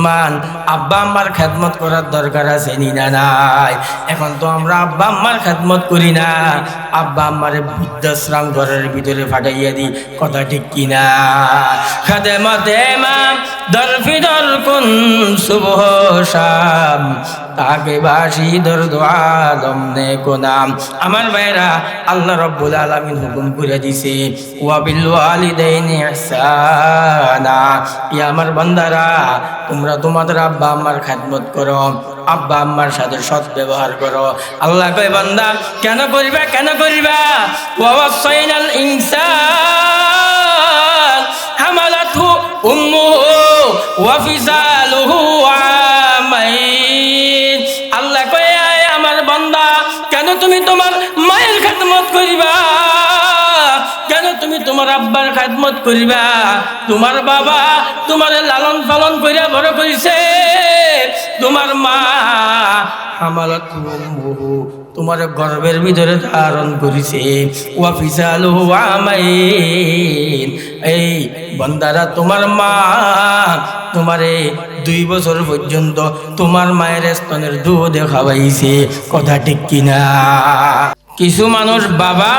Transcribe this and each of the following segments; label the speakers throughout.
Speaker 1: মুসলমান, আব্বা আম্মার খেদমত করার দরকার আছে নি না নাই? এখন তো আমরা আব্বা আম্মার খেদমত করি না, আব্বা আম্মারে বৃদ্ধাশ্রম ঘরের ভিতরে ফাটাইয়া দিই। কথা ঠিক কিনা? খেদমতে মা দরফিদর কুন সুবহ শাম, তাকে বাসি দর্দ আলম নে কোনাম। আমার ভাইরা, আল্লাহ রাব্বুল আলামিন হুকুম করে দিছে ওয়া বিল ওয়ালিদাইনি ইহসানা। ইয়া আমার বান্দারা, তোমরা তোমাদের আব্বা আম্মার খেদমত করো, আব্বা আম্মার সাথে সৎ ব্যবহার করো। আল্লাহ কয় বান্দা কেন করিবা, কেন করিবা? ওয়া ওয়াসাইনাল ইনসান হামালাতহু উম্মুহু ওয়া ফিসালুহু আমাইন। আল্লাহ কয় আমার বান্দা, কেন তুমি তোমার মায়ের খেদমত করিবা? কেন তুমি তোমার আব্বার খেদমত করিবা? তোমার বাবা তোমার লালন পালন করিয়া বড় করিছে, তোমার মা হামালাতহু উম্মুহু তোমার গর্ভের ভিতরে ধারণ করিছে, ওয়া ফিসালুহু আমাইন। এই বান্দারা, তোমার মা তোমারে 2 বছর পর্যন্ত তোমার মায়ের স্তনের দুধ খাওয়াইছে। কথা ঠিক কিনা? কিছু মানুষ বাবা,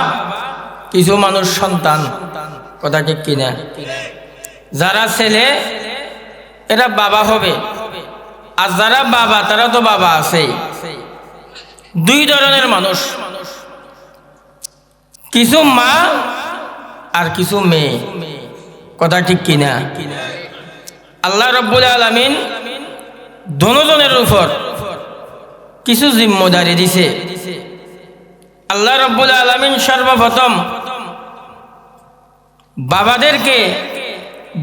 Speaker 1: কিছু মানুষ সন্তান। কথা ঠিক কিনা? যারা ছেলে এরা বাবা হবে, আর যারা বাবা তারা তো বাবা আছে। 2 ধরনের মানুষ, কিছু মা আর কিছু মেয়ে। কথা ঠিক কিনা? আল্লাহ রাব্বুল আলামিন দোনোজনের উপর কিছু জিম্মদারি দিছে। আল্লাহ রাব্বুল আলামিন সর্বপ্রথম বাবাদেরকে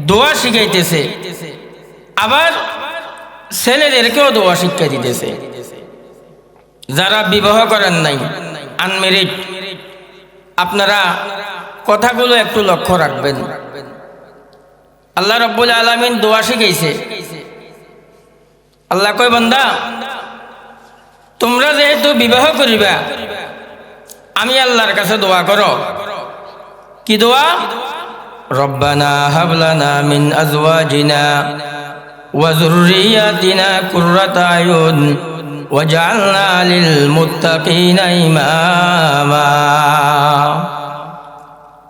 Speaker 1: দোয়া শিখাইতেছে, আবার ছেলেদেরকেও দোয়া শিক্ষা দিতেছে। যারা বিবাহ করেন নাই, আনমেরিড, আপনারা কথাগুলো একটু লক্ষ্য রাখবেন। আল্লাহ রাব্বুল আলামিন দোয়া শিখাইছে। আল্লাহ কয় বান্দা, তোমরা যেহেতু বিবাহ করিবা, আমি আল্লাহর কাছে দোয়া করো। কি দোয়া? রব্বানা হাবলানা মিন আজওয়াজিনা ওয়া যুররিয়াতিনা কুররাতা আয়ুন ওয়াজআলনা লিল মুত্তাকিনা ইমামা।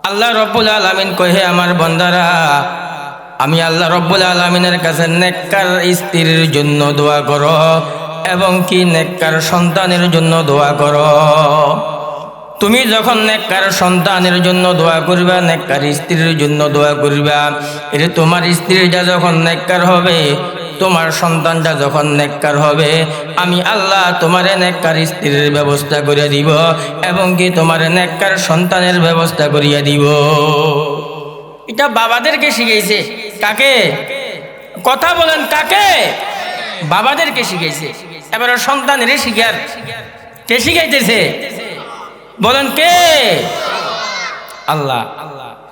Speaker 1: আল্লাহ রাব্বুল আলামিন কয়, হে আমার বান্দারা, আমি আল্লাহ রাব্বুল আলামিনের কাছে নেককার স্ত্রীর জন্য দোয়া করো এবং কি নেককার সন্তানের জন্য দোয়া করো। তুমি যখন নেককার সন্তানের জন্য দোয়া করবা, নেককার স্ত্রীর জন্য দোয়া করবা, এটা তোমার স্ত্রীটা যখন নেককার হবে, তোমার সন্তানটা যখন নেককার হবে, আমি আল্লাহ তোমারে নেককার স্ত্রীর ব্যবস্থা করে দিব এবং কি তোমার নেককার সন্তানের ব্যবস্থা করিয়া দিব। এটা বাবাদেরকে শিখাইছে। কাকে? কথা বলেন, কাকে? বাবাদেরকে শিখাইছে। এবার সন্তানের শিখার কে শিখাইতেছে? বলেন কে? আল্লাহ।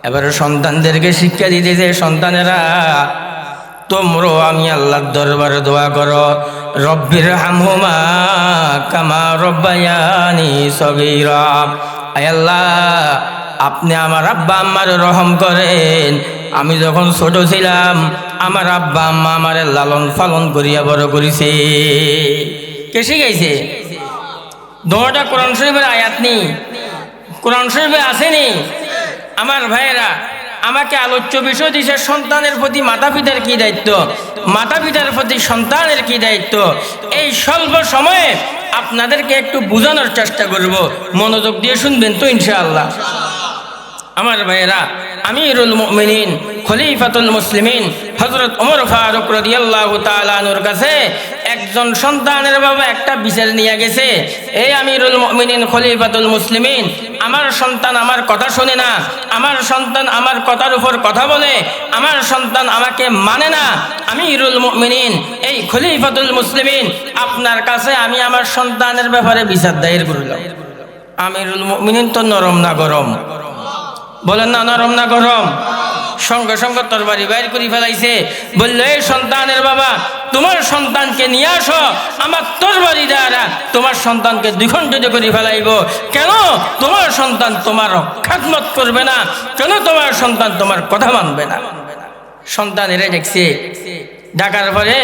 Speaker 1: এবার সন্তানদেরকে শিক্ষা দিতেছে, সন্তানেরা তোমরা আমি আল্লাহর দরবারে দোয়া করো, রব্বির হামহুমা কামা রব্বায়ানি সগীরা। আয় আল্লাহ, আপনি আমার আব্বা আম্মার রহম করেন। আমি যখন ছোট ছিলাম, আমার আব্বা আম্মা আমারে লালন পালন করিয়া বড় করেছে। কে শিখাইছে? দোয়াটা কোরআন শরীফের আয়াত নেই, কোরআন শরীফে আসেনি। আমার ভাইয়েরা, আমাকে আলোচ্য বিষয় দিছে সন্তানের প্রতি মাতা পিতার কি দায়িত্ব, মাতা পিতার প্রতি সন্তানের কি দায়িত্ব। এই স্বল্প সময়ে আপনাদেরকে একটু বোঝানোর চেষ্টা করব, মনোযোগ দিয়ে শুনবেন তো ইনশাআল্লাহ। আমার ভাইয়েরা, আমিরুল মুমিনিন খলিফাতুল মুসলিমিন হযরত ওমর ফারুক রাদিয়াল্লাহু তাআলা আনহুর কাছে একজন সন্তানের বাবা একটা বিচার নিয়ে গেছে। এই আমিরুল মুমিনিন খলিফাতুল মুসলিমিন, আমার সন্তান আমার কথা শোনে না, আমার সন্তান আমার কথার উপর কথা বলে, আমার সন্তান আমাকে মানে না। আমিরুল মুমিনিন, এই খলিফাতুল মুসলিমিন, আপনার কাছে আমি আমার সন্তানের ব্যাপারে বিচার দায়ের করলাম। আমিরুল মুমিনিন তো নরম না গরম? বলেন না, নরম না গরম? সঙ্গে সঙ্গে তরবারি বাইর করে ফেলাইছে। বললো, এই সন্তানের বাবা, তোমার সন্তানকে নিয়ে আসো, আমার তরবারি দ্বারা তোমার সন্তানকে দ্বিখণ্ডিত করে ফেলাইব। কেন? তোমার সন্তান তোমার খেদমত করবে না, কেন তোমার সন্তান তোমার কথা মানবে না। সন্তান এরে দেখছে, ডাকার পরে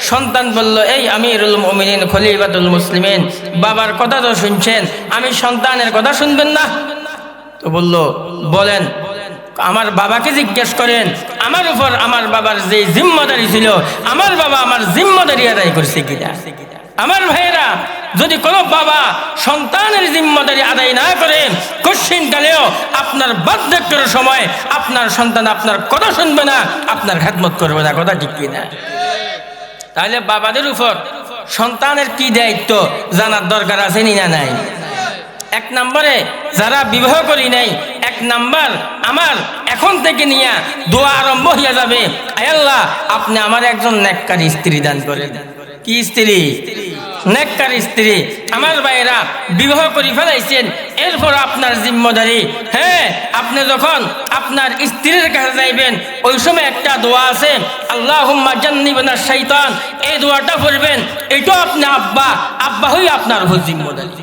Speaker 1: সন্তান বলল, এই আমিরুল মুমিনিন খলিফাতুল মুসলিমিন, বাবার কথা তো শুনছেন, আমি সন্তানের কথা শুনবেন না? তো বলল, বলেন। আমার বাবাকে জিজ্ঞেস করেন, আমার উপর আমার বাবার যে জিম্মাদারি ছিল, আমার বাবা আমার জিম্মাদারি আদায় করছে কিনা। আমার ভাইয়েরা, যদি কোনো বাবা সন্তানের জিম্মাদারি আদায় না করে, কঠিনকালেও আপনার বার্ধক্যের সময় আপনার সন্তান আপনার কথা শুনবে না, আপনার খেদমত করবে না। কথা ঠিক কিনা? তাহলে বাবাদের উপর সন্তানের কি দায়িত্ব জানার দরকার আছে না নাই? এক নম্বরে, যারা বিবাহ করি নাই, এক নাম্বার, আমার এখন থেকে নিয়ে দোয়া আরম্ভ হইয়া যাবে, আয় আল্লাহ আপনি আমার একজন নেককার স্ত্রী দান করেন। কি স্ত্রী? নেককার স্ত্রী। আমার ভাইয়েরা, বিবাহ করে ফেলাইছেন, এরপর আপনার জিম্মাদারি, হ্যাঁ, আপনি যখন আপনার স্ত্রীর কাছে যাইবেন, ওই সময় একটা দোয়া আছে, আল্লাহুম্মা জান্নিবনা শাইতান, এই দোয়াটা পড়বেন। এটা আপনি আব্বা হই আপনার উপর জিম্মাদারি।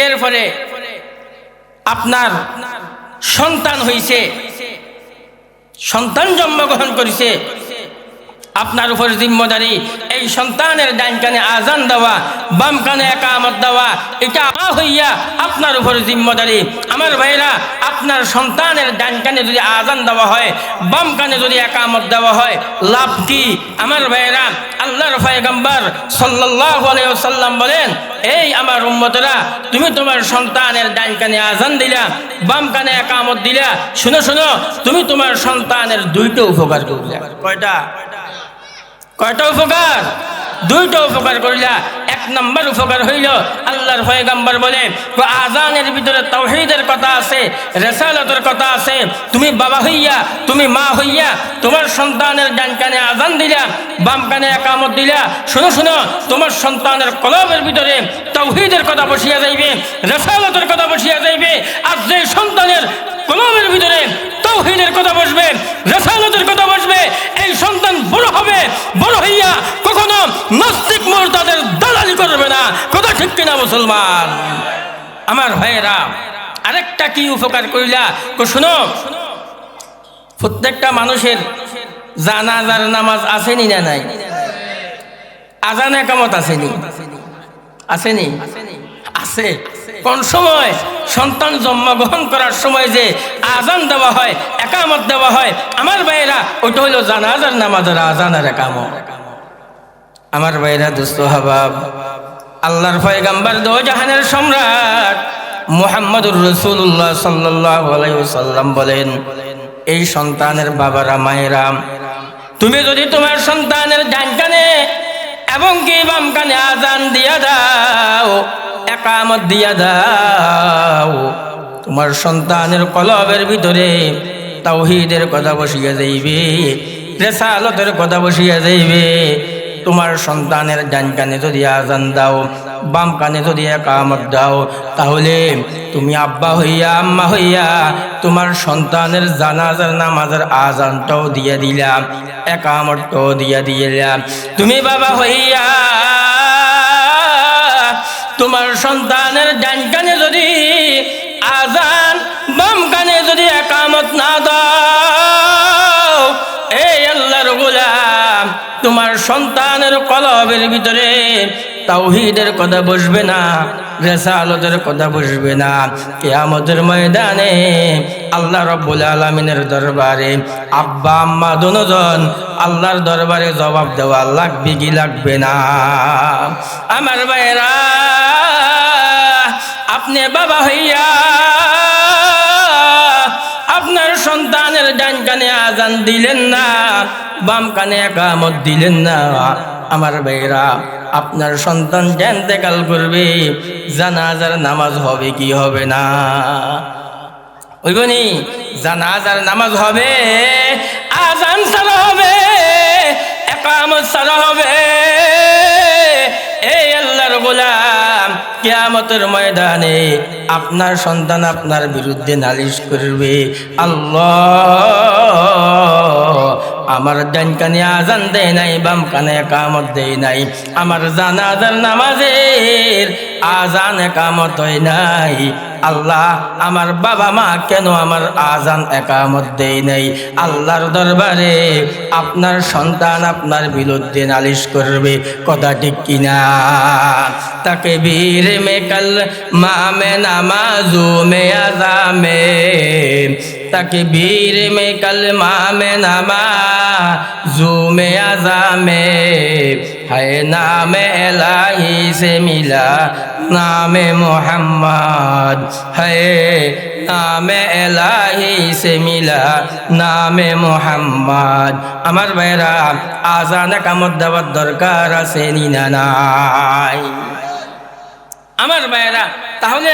Speaker 1: এরপরে আপনার সন্তান হইছে, সন্তান জন্মগ্রহণ করেছে, আপনার উপর জিম্মাদারি এই সন্তানের ডান কানে আজান দেওয়া, বাম কানে একামত দেওয়া, এটা হইয়া আপনার উপর জিম্মাদারি। আমার ভাইরা, আপনার সন্তানের ডান কানে যদি আজান দেওয়া হয়, বাম কানে যদি একামত দেওয়া হয়, লাভ কি? আমার ভাইরা, আল্লাহর পয়গম্বর সাল্লাল্লাহু আলাইহি ওয়াসাল্লাম বলেন, এই আমার উম্মতরা, তুমি তোমার সন্তানের ডান কানে আজান দিলা, বাম কানে একামত দিলা, শুনো শুনো, তুমি তোমার সন্তানের দুইটা উপকার করলা। কয়টা উপকার? দুইটা উপকার করিলা। এক নম্বর উপকার হইল, আল্লাহর পয়গম্বর বলে, আজানের ভিতরে তাওহীদের কথা আছে, রিসালাতের কথা আছে। তুমি বাবা হইয়া, তুমি মা হইয়া তোমার সন্তানের ডান কানে আজান দিলা, বাম কানে একামত দিলা, শুনো শুনো, তোমার সন্তানের কলবের ভিতরে তাওহীদের কথা বসিয়া যাইবে, রিসালাতের কথা বসিয়া যাইবে। আর যে সন্তানের কলবের ভিতরে তাওহীদের কথা বসবে, রিসালাতের কথা বসবে, এই সন্তান বড় হবে, বড় হইয়া কখনো নাস্তিক মুরতাদের দালালি করবে না। কথা ঠিক কিনা মুসলমান? আমার ভাইয়েরা, আরেকটা কি উপকার করিলা? শুনো, প্রত্যেকটা মানুষের জানাজার নামাজ আসেনি না নাই? আজান একামত আসেনি? আসেনি? আছে। কোন সময়? সন্তান জন্মগ্রহণ করার সময় যে আজান দেওয়া হয়, একামত দেওয়া হয়, আমার ভাইয়েরা, ওইটা হইল জানাজার নামাজের আজান আর একামত। আমার ভাইয়েরা, দোস্ত হাবাব, আল্লাহর পয়গম্বর দো জাহানের সম্রাট মুহাম্মদুর রাসূলুল্লাহ সাল্লাল্লাহু আলাইহি ওয়াসাল্লাম বলেন, এই সন্তানের বাবারা, মায়েরা, তুমি যদি তোমার সন্তানের ডান কানে এবং কি বাম কানে আজান দিয়া দাও, একামত দিয়া দাও, তোমার সন্তানের কলবের ভিতরে তাওহীদের কথা বসিয়া যাইবে, রিসালাতের কথা বসিয়া যাইবে। তোমার সন্তানের ডান কানে যদি আজান দাও, বাম কানে যদি একামত দাও, তাহলে তুমি আব্বা হইয়া, আম্মা হইয়া তোমার সন্তানের জানাজার নামাজের আজানটাও দিয়া দিলাম, একামতটাও দিয়া দিলাম। তুমি বাবা হইয়া তোমার সন্তানের ডান কানে যদি আজান, বাম কানে যদি একামত না দাও, এই আল্লাহর গোলাম, তোমার সন্তানের কলবের ভিতরে তাওহীদের কথা বসবে না, রিসালাতের কথা বসবে না। কিয়ামতের ময়দানে আল্লাহ রাব্বুল আলামিনের দরবারে আব্বা আম্মা দুজন আল্লাহর দরবারে জবাব দেওয়া লাগবে কি লাগবে না? আমার ভাইরা, আপনি বাবা হইয়া আপনার সন্তানের ডান কানে আজান দিলেন না, বাম কানে একামত দিলেন না, আমার ভাইরা, আপনার সন্তান ইন্তেকাল করবে, জানাজার নামাজ হবে কি হবে না? ওইবনি জানাজার নামাজ হবে, আজান সারা হবে, একামত সারা হবে। এই আল্লাহর গোলাম, কিয়ামতের ময়দানে আপনার সন্তান আপনার বিরুদ্ধে নালিশ করবে, আল্লাহ আমার ডান কানে আজান দেয় নাই, বাম কানে একামত দেয় নাই, আমার জানাজার নামাজের আজান একামত হয় নাই, আল্লাহ আমার বাবা মা কেন আমার আজান একামত দেয় নাই? আল্লাহর দরবারে আপনার সন্তান আপনার বিরুদ্ধে নালিশ করবে, কথা ঠিক কিনা? তাকবীর মে কল মামে নামাজু মে আযামে, तकबीर में कलमा में नमाज़ू में अज़ामे है नाम इलाही से मिला नाम मोहम्मद है नाम इलाही से मिला नाम मोहम्मद। আমার ভাইরা আযান কামত দেওয়ার দরকার আছে না নাই? আমার ভাইরা তাহলে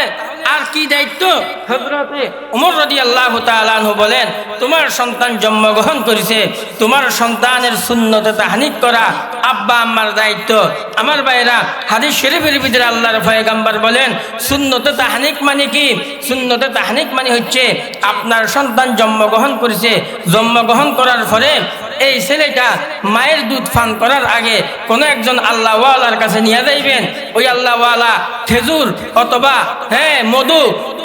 Speaker 1: আর কি দায়িত্ব? হযরতে ওমর রাদিয়াল্লাহু তাআলা আনহু বলেন, তোমার সন্তান জন্মগ্রহণ করেছে, তোমার সন্তানের সুন্নতে তাহনিক করা আব্বা আম্মার দায়িত্ব। আমার ভাইরা হাদিস শরীফের ভিতরে আল্লাহর পয়গম্বর বলেন, সুন্নতে তাহনিক মানে কি? সুন্নতে তাহনিক মানে হচ্ছে আপনার সন্তান জন্মগ্রহণ করেছে, জন্মগ্রহণ করার পরে এই ছেলেটা মায়ের দুধ পান করার আগে কোনো একজন আল্লাহওয়ালার কাছে নিয়ে যাইবেন। ওই আল্লাহওয়ালা খেজুর অথবা মধু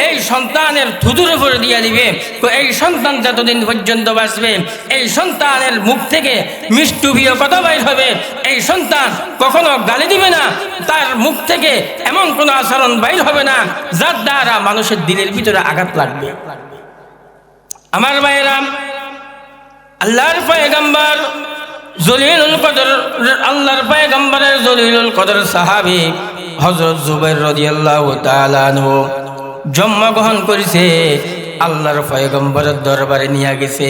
Speaker 1: এই সন্তানের থুতুর উপরে দিয়ে দিবে। তো এই সন্তান যতদিন পর্যন্ত বাঁচবে, এই সন্তানের মুখ থেকে মিষ্টুভীয় কথা বাইর হবে, এই সন্তান কখনো গালি দিবে না, তার মুখ থেকে এমন কোনো আচরণ বাইর হবে না যার দ্বারা মানুষের দিলের ভিতরে আঘাত লাগবে। আমার ভাইরা, আল্লাহর পয়গম্বর জলিলুল কদর, আল্লাহর পয়গম্বরের জলিলুল কদর সাহাবী হযরত জুবাইর রাদিয়াল্লাহু তাআলা আনহু জন্মগ্রহণ করেছে, আল্লাহর পয়গম্বরের দরবারে নিয়ে গেছে।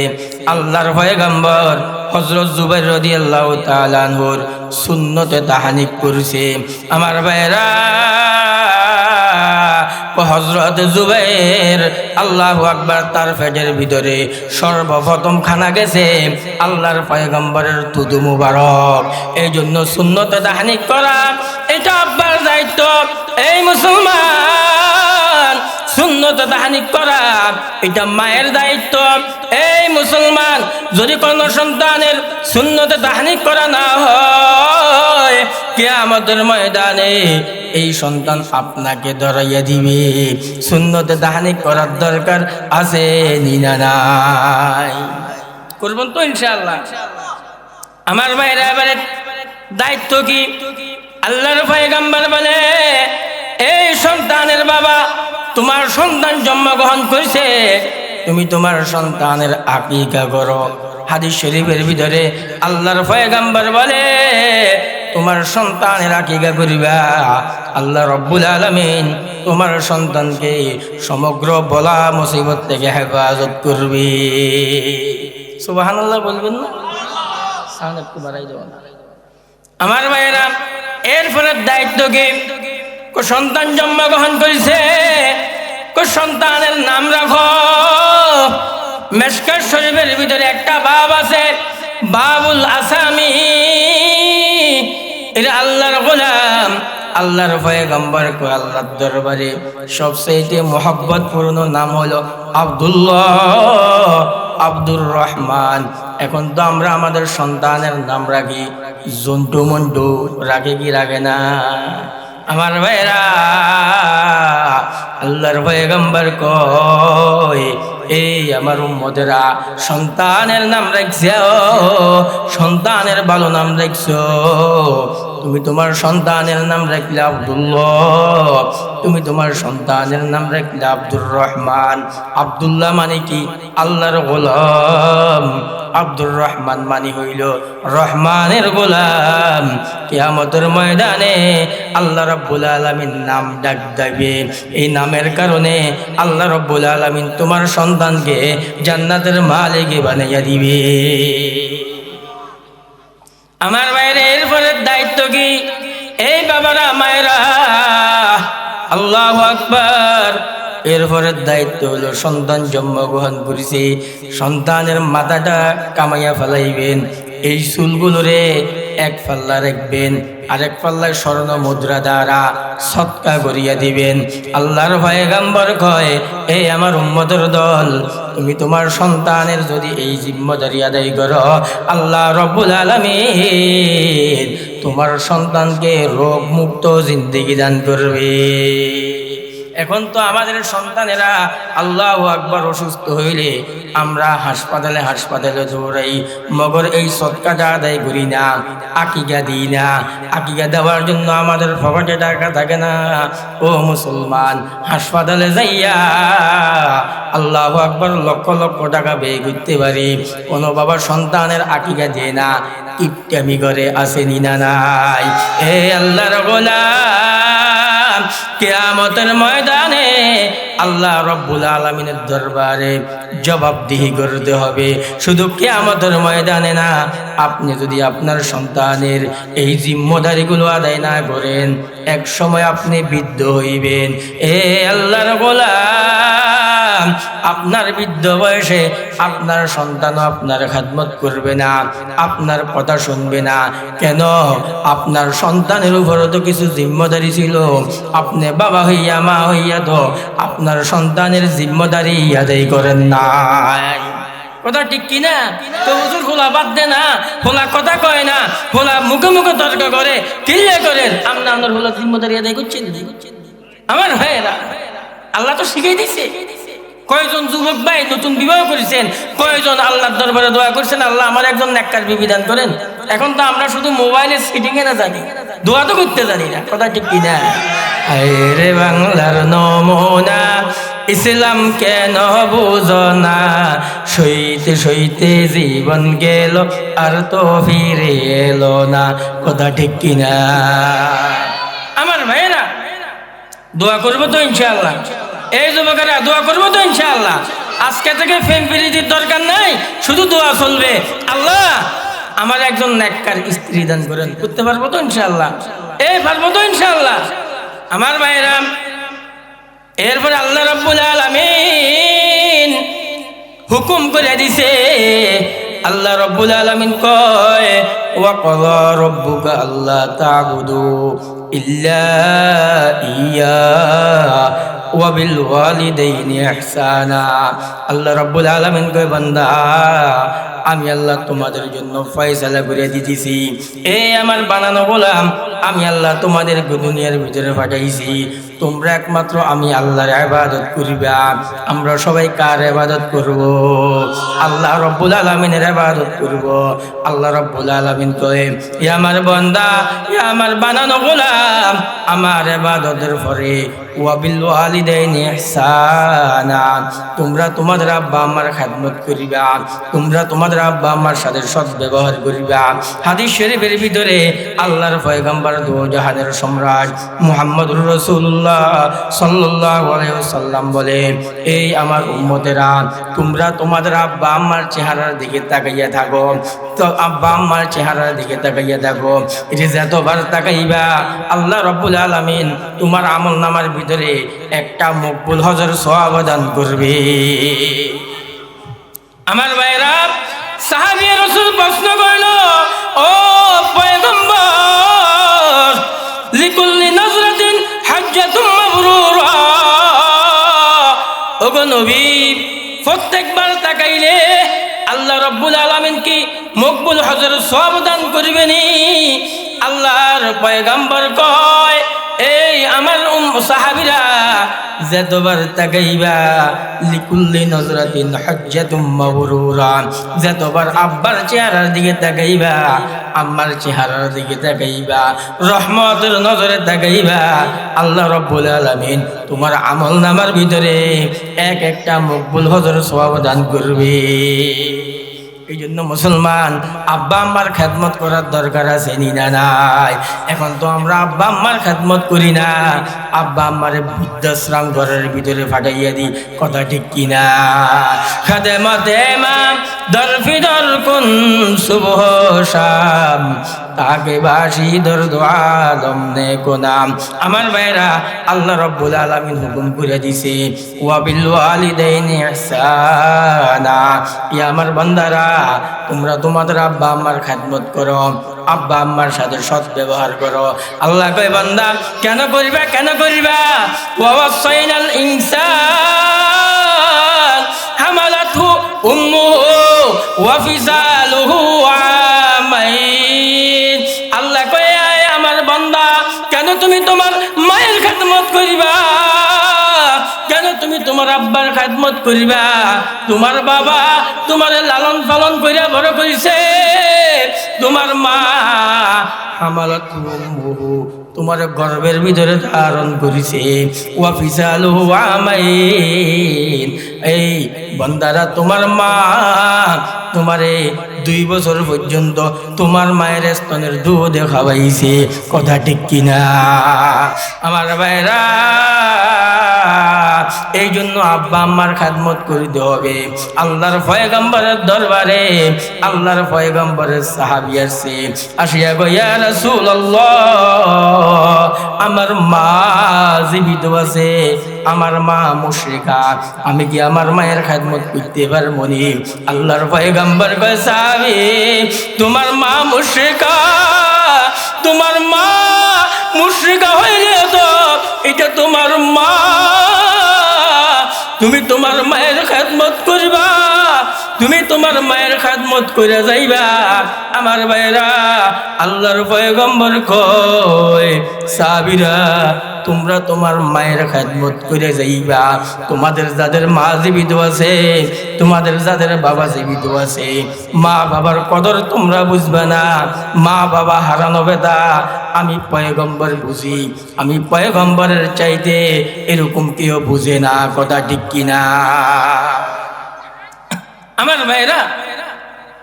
Speaker 1: আল্লাহর পয়গম্বর হযরত জুবাইর রাদিয়াল্লাহু তাআলা আনহুর সুন্নতে তাহনিক করেছে। আমার ভাইরা, হযরত জুবাইর আল্লাহু আকবার তার পেটের ভিতরে সর্বপ্রথম খানা গেছে আল্লাহর পয়গম্বরের থুতু মুবারক। এই জন্য সুন্নতে তাহনিক করা এটা আব্বার দায়িত্ব। এই মুসলমান, সুন্নতে তাহনিক করা এটা মায়ের দায়িত্ব। এই মুসলমান, যদি কোনো সন্তানের সুন্নতে তাহনিক করা না হয়, কিয়ামতের ময়দানে এই সন্তান আপনাকে ধরাইয়া দিবে। সুন্নতে তাহনিক করার দরকার আছে না নাই? করবেন তো ইনশাআল্লাহ? আমার ভাইরা, এবারে দায়িত্ব কি? আল্লাহর পয়গম্বর বলে, এই সন্তানের বাবা, তোমার সন্তান জন্মগ্রহণ করেছে, তুমি তোমার সন্তানের আকিকা করো। হাদিস শরীফের ভিতরে আল্লাহর পয়গম্বর বলে, তোমার সন্তানের আকিকা করিবা, আল্লাহ রব্বুল আলামিন তোমার সন্তানকে সমগ্র বলা মুসিবত থেকে হেফাজত করবে। সুবহানাল্লাহ বলবেন না? সাউন্ড একটু বাড়াই দেব না। আমার ভাইয়েরা, এরপরে দায়িত্ব কি? সন্তান জন্মগ্রহণ করেছে, সন্তানের নাম রাখো। মিশকাত শরীফের ভিতরে একটা বাব আছে, বাবুল আসামি। এর আল্লাহর গোলাম, আল্লাহর পয়গম্বর কো আল্লাহর দরবারে সবচেয়ে মোহাব্বতপূর্ণ নাম হলো আব্দুল্লাহ, আব্দুর রহমান। এখন তো আমরা আমাদের সন্তানের নাম রাখি জন্টু মন্টু, রাখে কি রাখে না? আমার ভাইরা, আল্লাহর পয়গম্বর কয়, এই আমার উম্মতেরা, সন্তানের নাম রাখছো, সন্তানের ভালো নাম রাখছো। তুমি তোমার সন্তানের নাম রাখলে আব্দুল্লাহ, তুমি তোমার সন্তানের নাম রাখলে আব্দুর রহমান। আব্দুল্লাহ মানে কি? আল্লাহর গোলাম। আব্দুর রহমান মানে হইল রহমানের গোলাম। কিয়ামতের ময়দানে আল্লাহ রাব্বুল আলামিন নাম ডাক দিবে। এই নামের কারণে আল্লাহ রাব্বুল আলামিন তোমার সন্তানকে জান্নাতের মালিক বানাইয়া দিবে। আমার বাইরে এরপরে দায়িত্ব কি? এই বাবারা, মায়েরা, আল্লাহু আকবার। এরপরে দায়িত্ব হলো, সন্তান জন্মগ্রহণ করেছে, সন্তানের মাথাটা কামাইয়া ফেলাইবেন। এই চুলগুলোরে এক পাল্লা রাখবেন, আরেক পাল্লায় স্বর্ণ মুদ্রা দ্বারা সৎকা করিয়া দিবেন। আল্লাহর পয়গম্বর কয়, এই আমার উম্মতের দল, তুমি তোমার সন্তানের যদি এই জিম্মাদারি আদায় করো, আল্লাহ রব্বুল আলামিন তোমার সন্তানকে রোগ মুক্ত জিন্দেগি দান করবে। এখন তো আমাদের সন্তানেরা আল্লাহু আকবার অসুস্থ হইলে আমরা হাসপাতালে হাসপাতালে দৌড়াই, মগর এই সদকাটা আদায় করি না, আকিকা দিই না। আকিকা দেওয়ার জন্য আমাদের পকেটে টাকা থাকে না। ও মুসলমান, হাসপাতালে যাইয়া আল্লাহু আকবার লক্ষ লক্ষ টাকা ব্যয় করতে পারি, কোনো বাবা সন্তানের আকিকা দেয় না, কিপটামি করে আসেনি না নাই? এ আল্লাহর গোলাম, কিয়ামতের ময়দানে আল্লাহ রব্বুল আলামিনের দরবারে জবাবদিহি করতে হবে। শুধু কিয়ামতের ময়দানে না, আপনি যদি আপনার সন্তানের এই জিম্মাদারিগুলো আদায় না করেন, এক সময় আপনি বৃদ্ধ হইবেন। এ আল্লাহর গোলাম, আপনার বৃদ্ধ বয়সে আপনার সন্তান আপনার খেদমত করবে না, আপনার কথা শুনবে না। কেন? আপনার সন্তানের উপরও তো কিছু জিম্মাদারি ছিল। আপনি বাবা হইয়া মা হইয়া তো আপনার সন্তানের জিম্মাদারি আদায় করেন নাই। কথা ঠিক কিনা? তো হুজুর খোলা বাদ দে না, খোলা কথা কয় না, খোলা মুখে মুখে তর্ক করে, কিল্লে করেন। আমরা আপনার খোলা জিম্মাদারি আদায় করছেন আমার ভাইয়েরা? আল্লাহ তো শিখাই দিছে। কয়জন যুবক ভাই নতুন বিবাহ করেছেন, কয়জন আল্লাহর দরবারে দোয়া করছেন, আল্লাহ আমার একজন নেককার বিবি দান করেন। এখন তো আমরা শুধু মোবাইলের সিটিং এ না জানি, দোয়া তো করতে জানি না। কথা ঠিক কিনা? রে বাংলার নমুনা, ইসলাম কেন বুঝো না? সইতে সইতে জীবন গেল, আর তো ফিরে এলো না। কথা ঠিক কিনা আমার ভাইয়েরা? দোয়া করবো তো ইনশাআল্লাহ। এই যুবকেরা দোয়া করবো তো ইনশাআল্লাহ। আজকে থেকে ফেম ফিরিজির দরকার নাই, শুধু দোয়া চলবে। আল্লাহ আমার একজন নেককার স্ত্রী দান করেন। করতে পারবো তো ইনশাআল্লাহ? পারবো তো ইনশাআল্লাহ আমার ভাইরা? এরপরে আল্লাহ রাব্বুল আলামিন হুকুম করে দিছে। আল্লাহ রাব্বুল আলামিন কয়, ওয়া ক্বাযা রাব্বুকা আল্লা তা'বুদু ইল্লা ইয়্যা ওয়া বিল ওয়ালিদাইনি ইহসানা। আল্লাহ রাব্বুল আলামিন কয়, বান্দা আমি আল্লাহ তোমাদের জন্য ফয়সালা করে দিতেছি। আমার বানানো গোলাম, আমি আল্লাহ তোমাদের দুনিয়ার ভিতরে পাঠাইছি, তোমরা একমাত্র আমি আল্লাহর ইবাদত করবা। আমরা সবাই কার ইবাদত করব? আল্লাহ রাব্বুল আলামিনের ইবাদত করব। আল্লাহ রাব্বুল আলামিন কয়, হে আমার বান্দা, হে আমার বানানো গোলাম, আমার ইবাদতের পরে ওয়া বিল ওয়ালিদাইনি ইহসানা, তোমরা তোমাদের আব্বা আম্মার খেদমত করিবা, তোমরা তোমাদের আব্বা আম্মার সাথে সৎ ব্যবহার করিবা। হাদিস শরীফের ভিতরে আল্লাহর পয়গম্বর দু জাহানের সম্রাট মুহাম্মদুর রাসূলুল্লাহ সাল্লাল্লাহু আলাইহি ওয়াসাল্লাম বলে, এই আমার উম্মতেরা, তোমরা তোমাদের আব্বা আম্মার চেহারার দিকে তাকাইয়া থাকো। তো আব্বা আম্মার চেহারার দিকে তাকাইয়া থাকো। এটা যতবার তাকাইবা আল্লাহ রাব্বুল আলামিন তোমার আমল নামার ভিতরে একটা মকবুল হজের সওয়াব দান করবে। আমার ভাইরা, সাহাবী রাসূল প্রশ্ন করল, ও পয়গম্বর, লিকুল্লি নজরাতিন হাজ্জাতুম মাবরুরা, ওগো নবী, প্রত্যেকবার তাকাইলে আল্লাহ রাব্বুল আলামিন কি মকবুল হজের সওয়াব দান করবেনি? আল্লাহর পয়গম্বর কয়, এই আমার সাহাবীরা, যতবার তাকাইবা লিকুল্লি নজরাতিন হাজ্জাতুম মাবরুরা, যতবার আব্বার চেহারার দিকে তাকাইবা, আম্মার চেহারার দিকে তাকাইবা, রহমতের নজরে তাকাইবা, আল্লাহ রাব্বুল আলামিন তোমার আমল নামার ভিতরে এক একটা মকবুল হজের সওয়াব দান করবে। এই জন্য মুসলমান, আব্বা আম্মার খেদমত করার দরকার আছে নি না নাই? এখন তো আমরা আব্বা আম্মার খেদমত করি না, আব্বা আম্মারে বৃদ্ধাশ্রম ঘরের ভিতরে ফাটাইয়া দিই। কথা ঠিক কিনা? খেদমতে মা দরফিদর কুন সুবহ শাম, তাকে বাসি দরদ আলম নে কোনাম। আমার ভাইরা, আল্লাহ রাব্বুল আলামিন হুকুম করে দিছে, ওয়া বিল ওয়ালিদাইনি ইহসানা, ইয়া আমার বান্দারা, তোমরা তোমাদের আব্বা আম্মার খেদমত করো, আব্বা আম্মার সাথে সৎ ব্যবহার করো। আল্লাহ কয়, বান্দা কেন করিবা, কেন করিবা? ওয়া ওয়াসাইনাল ইনসান হামালাতহু উম্মুহু ওয়া ফিসালুহু আমাইন। আল্লাহ কয়, আমার বান্দা, কেন তুমি তোমার মায়ের খেদমত করিবা? তুমি তোমার আব্বার খেদমত করিবা? তোমার বাবা তোমার লালন পালন করিয়া বড় করিছে, তোমার মা হামালাত উম্মুহু তোমার গর্ভের ভিতরে ধারণ করিছে, ওয়া ফিসালুহু আমাইন। এই বান্দারা, তোমার মা তোমারে 2 বছর পর্যন্ত তোমার মায়ের স্তনের দুধ খাওয়াইছে, কথা ঠিক কিনা আমার ভাইরা? এই জন্য আব্বা আম্মার খেদমত করিতে হবে। আল্লাহর পয়গম্বরের দরবারে আল্লাহর পয়গম্বরের সাহাবী আসছে, আসিয়া গো ইয়া রাসূলুল্লাহ, আমার মা জীবিত আছে, আমার মা মুশরিকা, আমি কি আমার মায়ের খেদমত করতে পারবো নি? আল্লাহর পয়গম্বর কয়, সাহাবী, তোমার মা মুশরিকা, তোমার মা মুশরিকা হইলে তো এটা তোমার মা, তুমি তোমার মায়ের খেদমত করবা, তুমি তোমার মায়ের খেদমত করে যাইবা। আমার ভাইরা, আল্লাহর পয়গম্বর কয়, সাহাবীরা, তোমরা তোমার মায়ের খেদমত করে যাইবা। তোমাদের যাদের মা জীবিত আছে, তোমাদের যাদের বাবা জীবিত আছে, মা বাবার কদর তোমরা বুঝবে না। মা বাবা হারানো বেদা আমি পয়গম্বর বুঝি, আমি পয়গম্বরের চাইতে এরকম কেউ বুঝে না, কথা ঠিক কিনা আমার ভাইরা?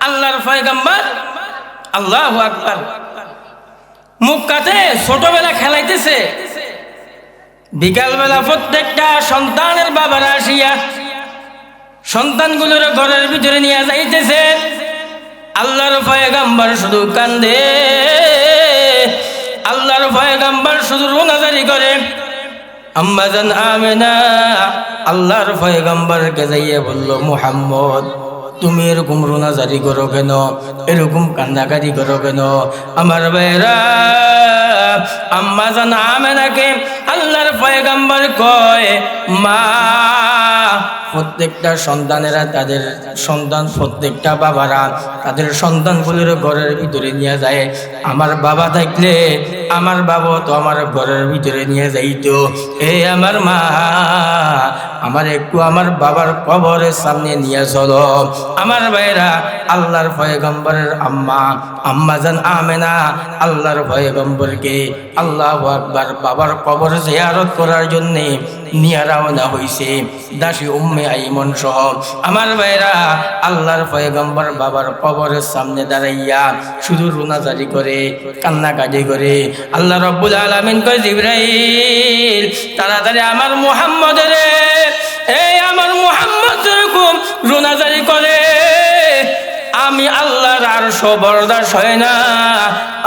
Speaker 1: আল্লাহর পয়গম্বর, আল্লাহু আকবার, মক্কাতে ছোটবেলা খেলাইতেছে, বিকালবেলা প্রত্যেকটা সন্তানের বাবারা আসিয়া সন্তানগুলোর ঘরের ভিতরে নিয়ে যাইতেছে। আল্লাহর পয়গম্বর শুধু কান্দে, আল্লাহর পয়গম্বর শুধু রোনাজারি করে। আম্মা জান আমেনা আল্লাহর পয়গম্বরকে যাইয়ে বলল, মুহাম্মদ, তুমি এরকম রোনাজারি করো কেন, এরকম কান্নাকারি করো কেন? আমার ভাইরা, আম্মা জান আমেনাকে আল্লাহর পয়গম্বর কয়, মা, প্রত্যেকটা সন্তানেরা তাদের সন্তান, প্রত্যেকটা বাবারা তাদের সন্তানগুলোর ঘরের ভিতরে নিয়ে যায়। আমার বাবা থাকলে আমার বাবা তো আমার ঘরের ভিতরে নিয়ে যাইতো। এই আমার মা, আমার একটু আমার বাবার কবরের সামনে নিয়ে চলো। আমার ভাইরা, আল্লাহর পয়গম্বরের আম্মা, আম্মা জান আমেনা আল্লাহর পয়গম্বরকে আল্লাহু আকবার বাবার কবর জিয়ারত করার জন্য নিয়ে রওনা হইছে, দাসী উম্মে আইমন সহ। আমার ভাইরা, আল্লাহর পয়গম্বর বাবার কবরের সামনে দাঁড়াইয়া শুধু রোনাজারি করে, কান্নাকাটি করে। আল্লাহ রাব্বুল আলামিন কয়, জিবরাইল, তাড়াতাড়ি আমার মুহাম্মদের, এই আমার মুহাম্মদ যেরকম রোনাজারি করে, আমি আল্লাহর আরশ বরদাস্ত হয় না,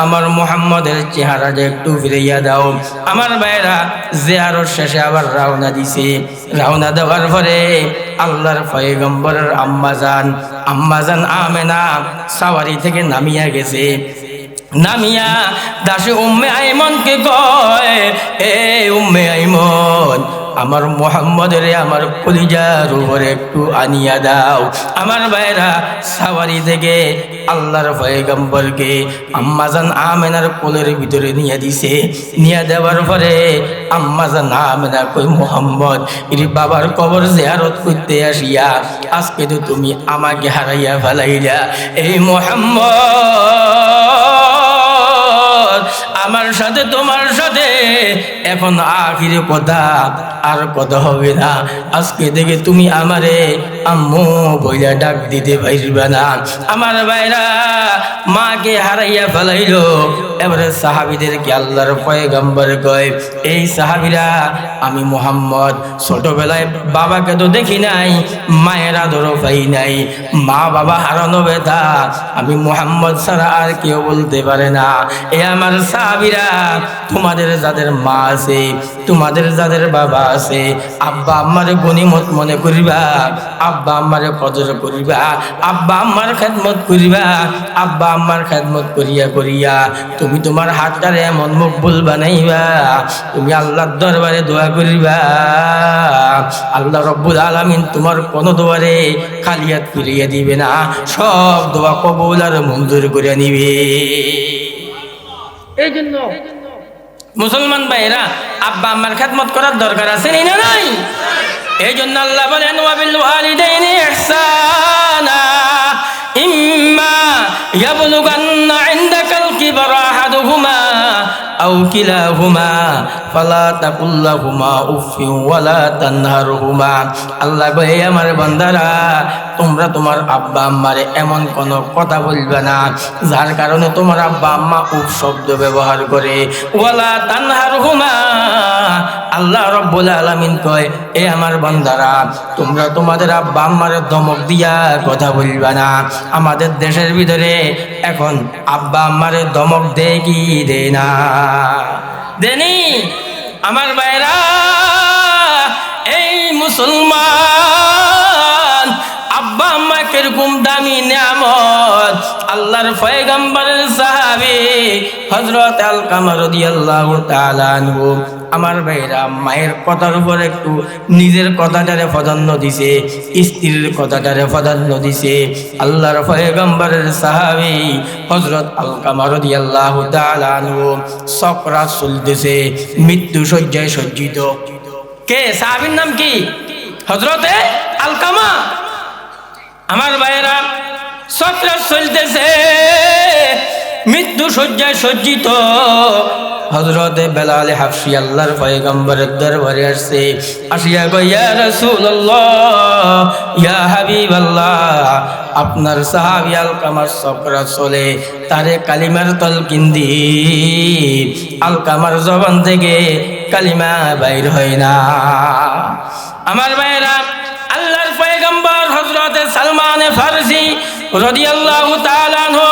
Speaker 1: আমার মুহাম্মদের চেহারাটা একটু ফিরাইয়া দাও। আমার ভাইরা, জিয়ারত শেষে আবার রওনা দিছে। রওনা দেওয়ার পরে আল্লাহর পয়গম্বরের আম্মা জান আমেনা সাওয়ারি থেকে নামিয়া গেছে। নামিয়া দাসী উম্মে আইমনকে কয়, এ উম্মে আইমন, আমার মুহাম্মদের আমার কলিজার উপরে একটু আনিয়া দাও। আমার ভাইরা, সাওয়ারি থেকে আল্লাহর পয়গম্বরকে আম্মা জান আমেনার কোলের ভিতরে নিয়ে দিছে। নিয়ে দেওয়ার পরে আম্মা জান আমেনা কই, মুহাম্মদ, এর বাবার কবর জিয়ারত করতে আসিয়া আজকে তো তুমি আমাকে হারাইয়া ফেলাইলা। এই মুহাম্মদ, আমার সাথে তোমার সাথে এখন আখিরে কথা আর কথা হবে না। আজকে থেকে তুমি আমারে আম্মু বইলা ডাক দিতে পারবে না। আমার ভাইরা, মাকে হারাইয়া ফেলাইলো। এবারে সাহাবীদেরকে আল্লাহর পয়গম্বর কয়, এই সাহাবীরা, আমি মুহাম্মদ ছোটবেলায় বাবাকে তো দেখি নাই, মায়ের আদরও পাই নাই, মা বাবা হারানো ব্যথা আমি মুহাম্মদ ছাড়া আর কেউ বলতে পারে না। এ আমার সাহাবীরা, তোমাদের যাদের মা আছে, তোমাদের যাদের বাবা আছে, আব্বা আম্মার গনিমত মনে করিবা, আব্বা আম্মারে কদর করিবা, আব্বা আম্মার খেদমত করিবা। আব্বা আম্মার খেদমত করিয়া করিয়া তুমি তোমার হাতটারে এমন মকবুল বানাইবা, তুমি আল্লাহর দরবারে দোয়া করিবা। আল্লাহ রাব্বুল আলামিন তোমার কোন দোয়ারে খালিয়াত ফিরিয়ে দিবে না, সব দোয়া কবুল আর মঞ্জুর করে নিবে। এই জন্য মুসলমান ভাইরা, আব্বা আম্মার খেদমত করার দরকার আছে না নাই? এই জন্য আল্লাহ বলেন ওয়াবিল ওয়ালিদাইনি ইহসানা ইম্মা ইয়াবলুগান্না ইনদাকাল কিবরা আহাদুহুমা আও কিলাহুমা ফালা তাকুল লাহুমা উফিন ওয়ালা তানহারহুমা। আল্লাহ কয় আমার বান্দারা তোমরা তোমার আব্বা আম্মারে এমন কোন কথা বলবে না যার কারণে তোমার আব্বা আম্মা উফ শব্দ ব্যবহার করে। ওয়ালা তানহারহুমা, আল্লাহ রাব্বুল আলামিন কয় এ আমার বান্দারা তোমরা তোমাদের আব্বা আম্মারে ধমক দিয়া কথা বলবে না। আমাদের দেশের ভিতরে এখন আব্বা আম্মারে ধমক দেয় কি দেয় না? দেনি? আমার ভাইরা, এই মুসলমান আব্বা আম্মা কিরকম দামি নিয়ামত। আল্লাহর পয়গম্বরের সাহাবী হযরত আলকামা রাদিয়াল্লাহু তাআলা আনহু আমার ভাইরা মায়ের কথার উপর একটু নিজের কথাটারে প্রাধান্য দিছে, স্ত্রীর কথাটারে প্রাধান্য দিছে। আল্লাহর পয়গম্বরের সাহাবী হযরত আলকামা রাদিয়াল্লাহু তাআলা আনহু সকরাত চলতেছে, মৃত্যু শয্যায় সজ্জিত। কে সাহাবীর নাম কি? হযরতে আলকামা। আমার ভাইরা সকরাত চলতেছে, মৃত্যু শয্যায় সজ্জিত। হযরতে বেলাল হাবশী আল্লাহর পয়গম্বরের দরবারে আসছে, আসিয়া কয় ইয়া রাসূলুল্লাহ ইয়া হাবিবাল্লাহ, আপনার সাহাবী আলকামার সকরাত চলে, তারে কালিমার তালকিন দি। আলকামার জবান থেকে কালিমা বাইর হয় না। আমার ভাইরা আল্লাহর পয়গম্বর হযরতে সালমান ফারসি রাদিয়াল্লাহু তাআলা আনহু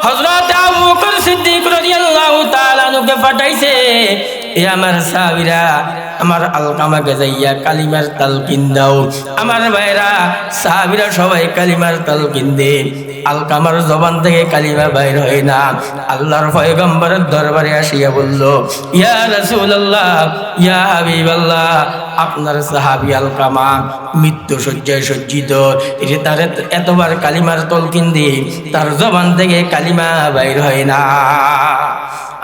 Speaker 1: হযরত আবু বকর সিদ্দিক রাদিয়াল্লাহু তাআলা আনহুকে পাঠাইছে, এ আমার সাহাবীরা আমার আলকামাকে যাইয়া কালিমার তালকিন দাও। আমার ভাইরা সাহাবীরা সবাই কালিমার তালকিন দে, আলকামার জবান থেকে কালিমা বাইর হয় না। আল্লাহর পয়গম্বরের দরবারে আসিয়া বলল ইয়া রাসূলুল্লাহ ইয়া হাবিবাল্লাহ, আপনার সাহাবী আলকামা মৃত্যু শয্যায় সজ্জিত, এটা তার এতবার কালিমার তালকিন দি তার জবান থেকে কালিমা বাইর হয় না।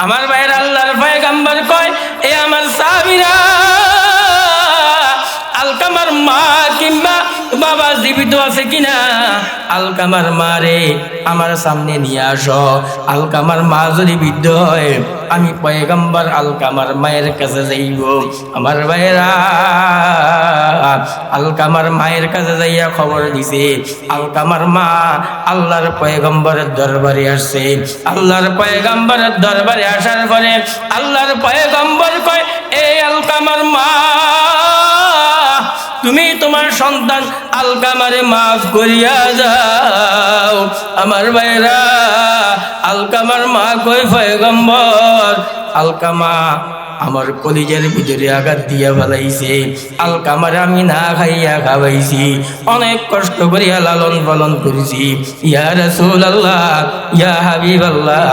Speaker 1: আমার ভাইরা আল্লাহর পয়গম্বর কয় এ আমার সাহাবীরা, আলকামার মা কিংবা বাবা জীবিত আছে কিনা? আলকামার মা রে আমার সামনে নিয়ে আসো। আলকামার মা যদি বৃদ্ধ হয় আমি পয়গম্বর আলকামার মায়ের কাছে যাইব। আমার ভাইরা আলকামার মায়ের কাছে যাইয়া খবর দিছে আলকামার মা আল্লাহর পয়গম্বরের দরবারে আসছে। আল্লাহর পয়গম্বরের দরবারে আসার পরে আল্লাহর পয়গম্বর কয় এ আলকামার মা, তুমি তোমার সন্তান আলকামারে মাফ করিয়া যাও। আমার ভাইরা আলকামার মা কই পয়গম্বর আলকামা আমার কলিজার ভিতরে আঘাত দিয়া ফেলাইছে, আলকামারে আমি না খাইয়া খাওয়াইছি, অনেক কষ্ট করিয়া লালন পালন করেছি। ইয়া রাসূলুল্লাহ ইয়া হাবিবাল্লাহ,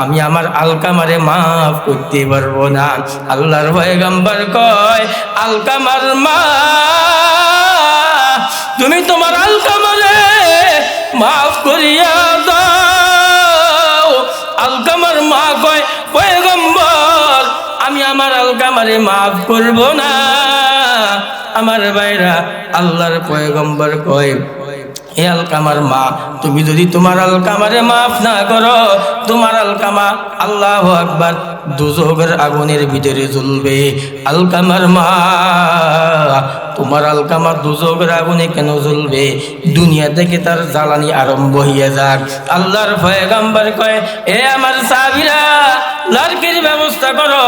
Speaker 1: আমি আমার আলকামারে মাফ করতে পারবো না। আল্লাহর পয়গম্বর কয় আলকামার মা, তুমি তোমার আলকামারে মাফ করিয়া দাও। আলকামার মা কয় পয়গম্বর আমি আমার আলকামারে মাফ করব না। আমার ভাইরা আল্লাহর পয়গম্বর কয় হে আলকামার মা, তুমি যদি তোমার আলকামারে মাফ না করো তোমার আলকামা আল্লাহু আকবার দোজখের আগুনের ভিতরে জ্বলবে। আলকামার মা, তোমার আলকামা দোজখের আগুনে কেন জ্বলবে? দুনিয়া থেকে তার জ্বালানি আরম্ভ হইয়া যাক। আল্লাহর পয়গম্বর কয় এ আমার সাহাবীরা লার্কির ব্যবস্থা করো,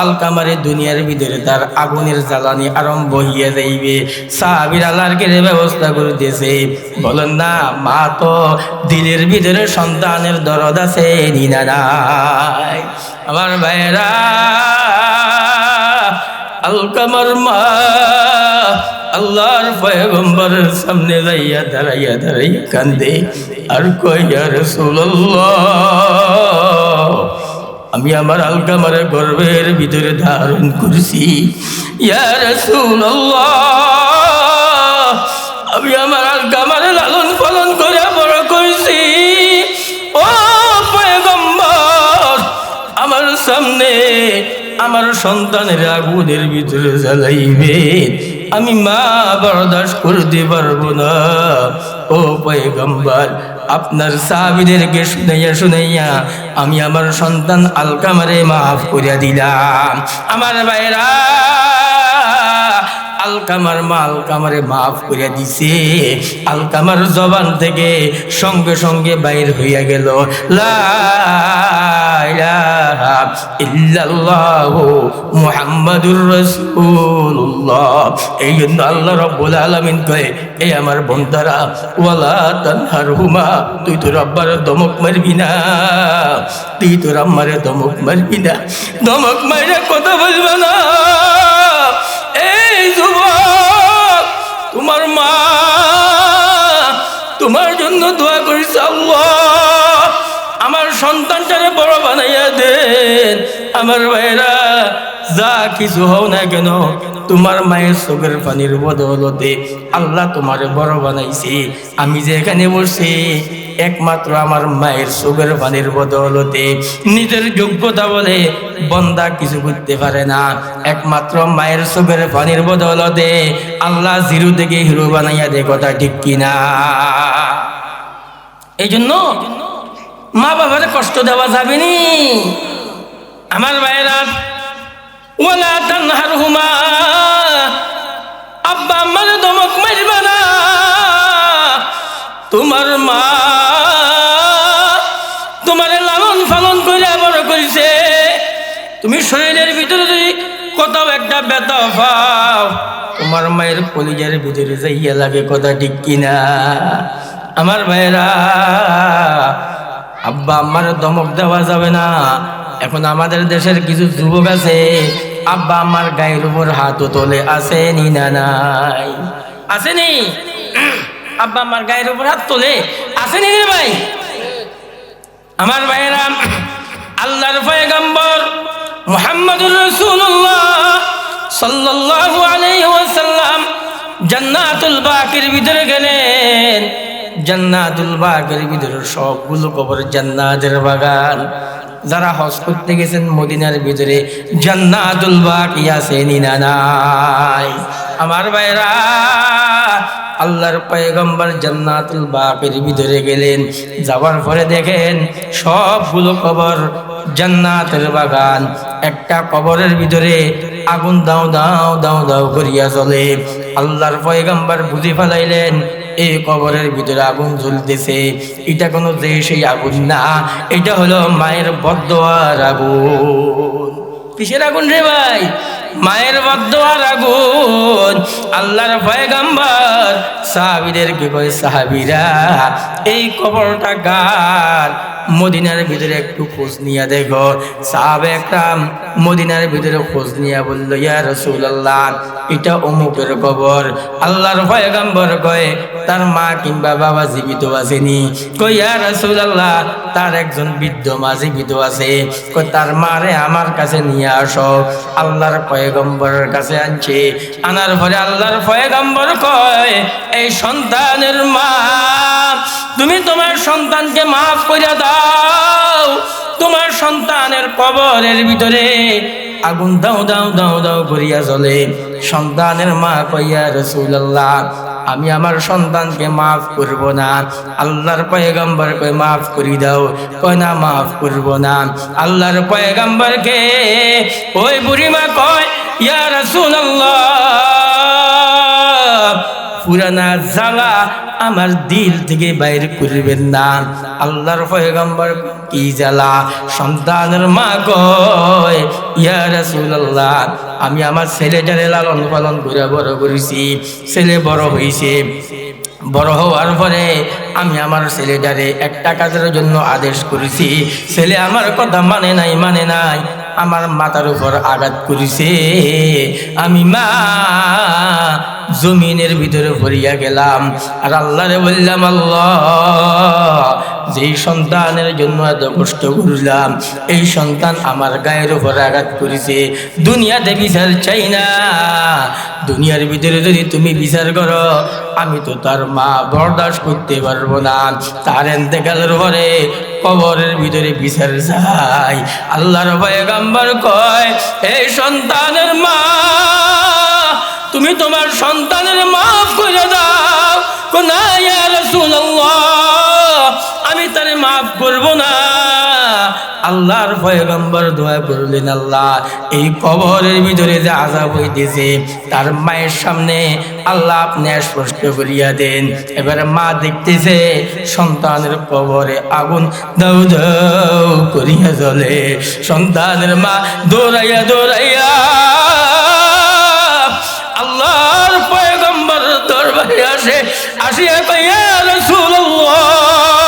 Speaker 1: আলকামারে দুনিয়ার ভিতরে তার আগুনের জ্বালানি আরম্ভ হইয়া যাইবে। সাহাবীরা লার্কির ব্যবস্থা করতেছে। বলেন না মা তো দিলের ভিতরে সন্তানের দরদ আছে নিনা নাই। আমার ভাইরা আলকামার মা আল্লাহর পয়গম্বরের সামনে যাইয়া দাঁড়াইয়া দাঁড়াইয়া কান্দে আর কয় ইয়া রাসূলুল্লাহ, আমি আমার আলকামারে গর্ভের ভিতরে ধারণ করছি। ইয়া রাসূলুল্লাহ, আমি আমার আলকামারে লালন পালন করে বড় করছি। ও পয়গম্বর, আমার সামনে আমার সন্তানের আগুনের ভিতরে জ্বালাইবে, আমি মা বরদাস্ত করতে পারবো না। ও পয়গম্বর, আপনার সাহাবীদেরকে শুনাইয়া শুনাইয়া আমি আমার সন্তান আলকামারে মাফ করিয়া দিলাম। আমার ভাইরা, আলকামারে মাফ করিয়া দিছে। আলকামার জবান থেকে সঙ্গে সঙ্গে বাইর হইয়া গেল, লা ইলাহা ইল্লাল্লাহু মুহাম্মাদুর রাসূলুল্লাহ। এই জন্য আল্লাহ রাব্বুল আলামিন কয়, এই আমার বন্দারা, ওয়ালা তানহারহুমা, তুই তোর আব্বারে ধমক মারবি না, তুই তোর আম্মারে ধমক মারবি না, ধমক মাইরা কথা বলবে না। এই যুবক, তোমার মা তোমার জন্য দোয়া করিস, আল্লাহ আমার সন্তানটারে বড় বানাইয়া দেন। আমার ভাইরা, যা কিছু হও না কেন, তোমার মায়ের চোখের পানির বদৌলতে আল্লাহ তোমারে বড় বানাইছে। আমি যে এখানে বসছি একমাত্র আমার মায়ের চোখের পানির বদৌলতে। নিজের যোগ্যতা বলে বন্দা কিছু করতে পারে না, একমাত্র মায়ের চোখের পানির বদৌলতে আল্লাহ জিরো থেকে হিরো বানাইয়া দে। কথা ঠিক কিনা? এই জন্য মা বাবারে কষ্ট দেওয়া যাবে নি। আমার ভাইরা, ওয়ালা তানহারহুমা, আব্বা আম্মারে ধমক মারবা না। তোমার মা তোমারে লালন পালন করে বড় করেছে। তুমি শরীরের ভিতরে যদি কোথাও একটা ব্যথা পাও, তোমার মায়ের কলিজার ভিতরে যাইয়া লাগে। কথা ঠিক কিনা? আমার ভাইরা, আব্বা আম্মার ধমক দেওয়া যাবে না। এখন আমাদের দেশের কিছু যুবক আছে, আব্বা আম্মার গায়ের উপর হাতও তোলে, আসেনি না নাই? আসেনি? আব্বা আম্মার গায়ের উপর হাত তোলে, আসেনি রে ভাই? আমার ভাইরা, আল্লাহর পয়গম্বর মুহাম্মদুর রাসূলুল্লাহ সাল্লাল্লাহু আলাইহি ওয়াসাল্লাম জান্নাতুল বাকির ভিতরে গেলেন। জান্নাতুল বাকির ভিতরে সবগুলো কবর জান্নাতের বাগান। যারা হজ করতে গেছেন মদিনার ভিতরে জান্নাতুল বাকি আছে না নাই? আমার ভাইরা, আল্লাহর পয়গম্বর জান্নাতুল বাকির ভিতরে গেলেন। যাওয়ার পরে দেখেন সবগুলো কবর জান্নাতের বাগান। একটা কবরের ভিতরে আগুন দাও দাও দাও দাও করিয়া চলে। আল্লাহর পয়গম্বর বুঝে ফেলাইলেন এই কবরের ভিতরে আগুন জ্বলতেছে, এটা কোনো যে সেই আগুন না, এটা হলো মায়ের বদদোয়ার আগুন। কিসের আগুন রে ভাই? মায়ের বদদোয়ার আগুন। আল্লাহর পয়গম্বর সাহাবীদেরকে কয়, সাহাবীরা এই কবরটা কার? মদিনার ভিতরে একটু খোঁজ নিয়ে দেখো। সাহাবে একরাম মদিনার ভিতরে খোঁজ নিয়ে বলল, ইয়া রাসূলুল্লাহ, এটা অমুকের কবর। আল্লাহর পয়গম্বর কয়, তার মা কিংবা বাবা জীবিত আসেনি? কই, ইয়া রাসূলুল্লাহ, তার একজন বৃদ্ধ মা জীবিত আছে। কই, তার মারে আমার কাছে নিয়ে আসো। আল্লাহর পয়গম্বরের কাছে আনছে। আনার পরে আল্লাহর পয়গম্বর কয়, এই সন্তানের মা, তুমি তোমার সন্তানকে মাফ কইরা দাও। তোমার সন্তানের কবরের ভিতরে আগুন দাও দাও দাও দাও করিয়া চলে। সন্তানের মা কয়, ইয়া রাসূলুল্লাহ, আমি আমার সন্তানকে মাফ করব না। আল্লাহর পয়গম্বর কয়, মাফ করি দাও। কয়, না, মাফ করব না। আল্লাহর পয়গম্বরকে ওই বুড়িমা কয়, ইয়া রাসূলুল্লাহ, পুরানা জ্বালা আমার দিল থেকে বাইর করবেন না। আল্লাহর পয়গম্বর, কি জ্বালা? সন্তানের মা কয়, ইয়া রাসূলুল্লাহ, আমি আমার ছেলেটারে লালন পালন করে বড় করেছি। ছেলে বড় হয়েছে, বড় হওয়ার পরে আমি আমার ছেলেটারে একটা কাজের জন্য আদেশ করেছি। ছেলে আমার কথা মানে নাই, আমার মাথার উপর আঘাত করেছে। আমি মা জমিনের ভিতরে ভরিয়া গেলাম আর আল্লাহরে বললাম, আল্লাহ, যেই সন্তানের জন্য এত কষ্ট করলাম, এই সন্তান আমার গায়ের উপর আঘাত করেছে। দুনিয়াতে বিচার চাই না, দুনিয়ার ভিতরে যদি তুমি বিচার করো, আমি তো তার মা বরদাস্ত করতে পারবো না। তার ইন্তেকালের পরে কবরের ভিতরে বিচার চাই। আল্লাহর পয়গম্বর কয়, এই সন্তানের মা, তুমি তোমার সন্তানের মাফ করে দাও। না ইয়া রাসূলুল্লাহ, আমি তারে মাফ করব না। আল্লাহর পয়গম্বর দোয়া করলেন, আল্লাহ এই কবরের ভিতরে যে আযাব হইতেছে তার মায়ের সামনে আল্লাহ আপনি স্পষ্ট করিয়া দেন। এবারে মা দেখতেছে সন্তানের কবরে আগুন দাউ দাউ করিয়া জ্বলে। সন্তানের মা দৌড়াইয়া দৌড়াইয়া আল্লাহর পয়গম্বর দরবারে আসিয়া কয়, ইয়া রাসূলুল্লাহ,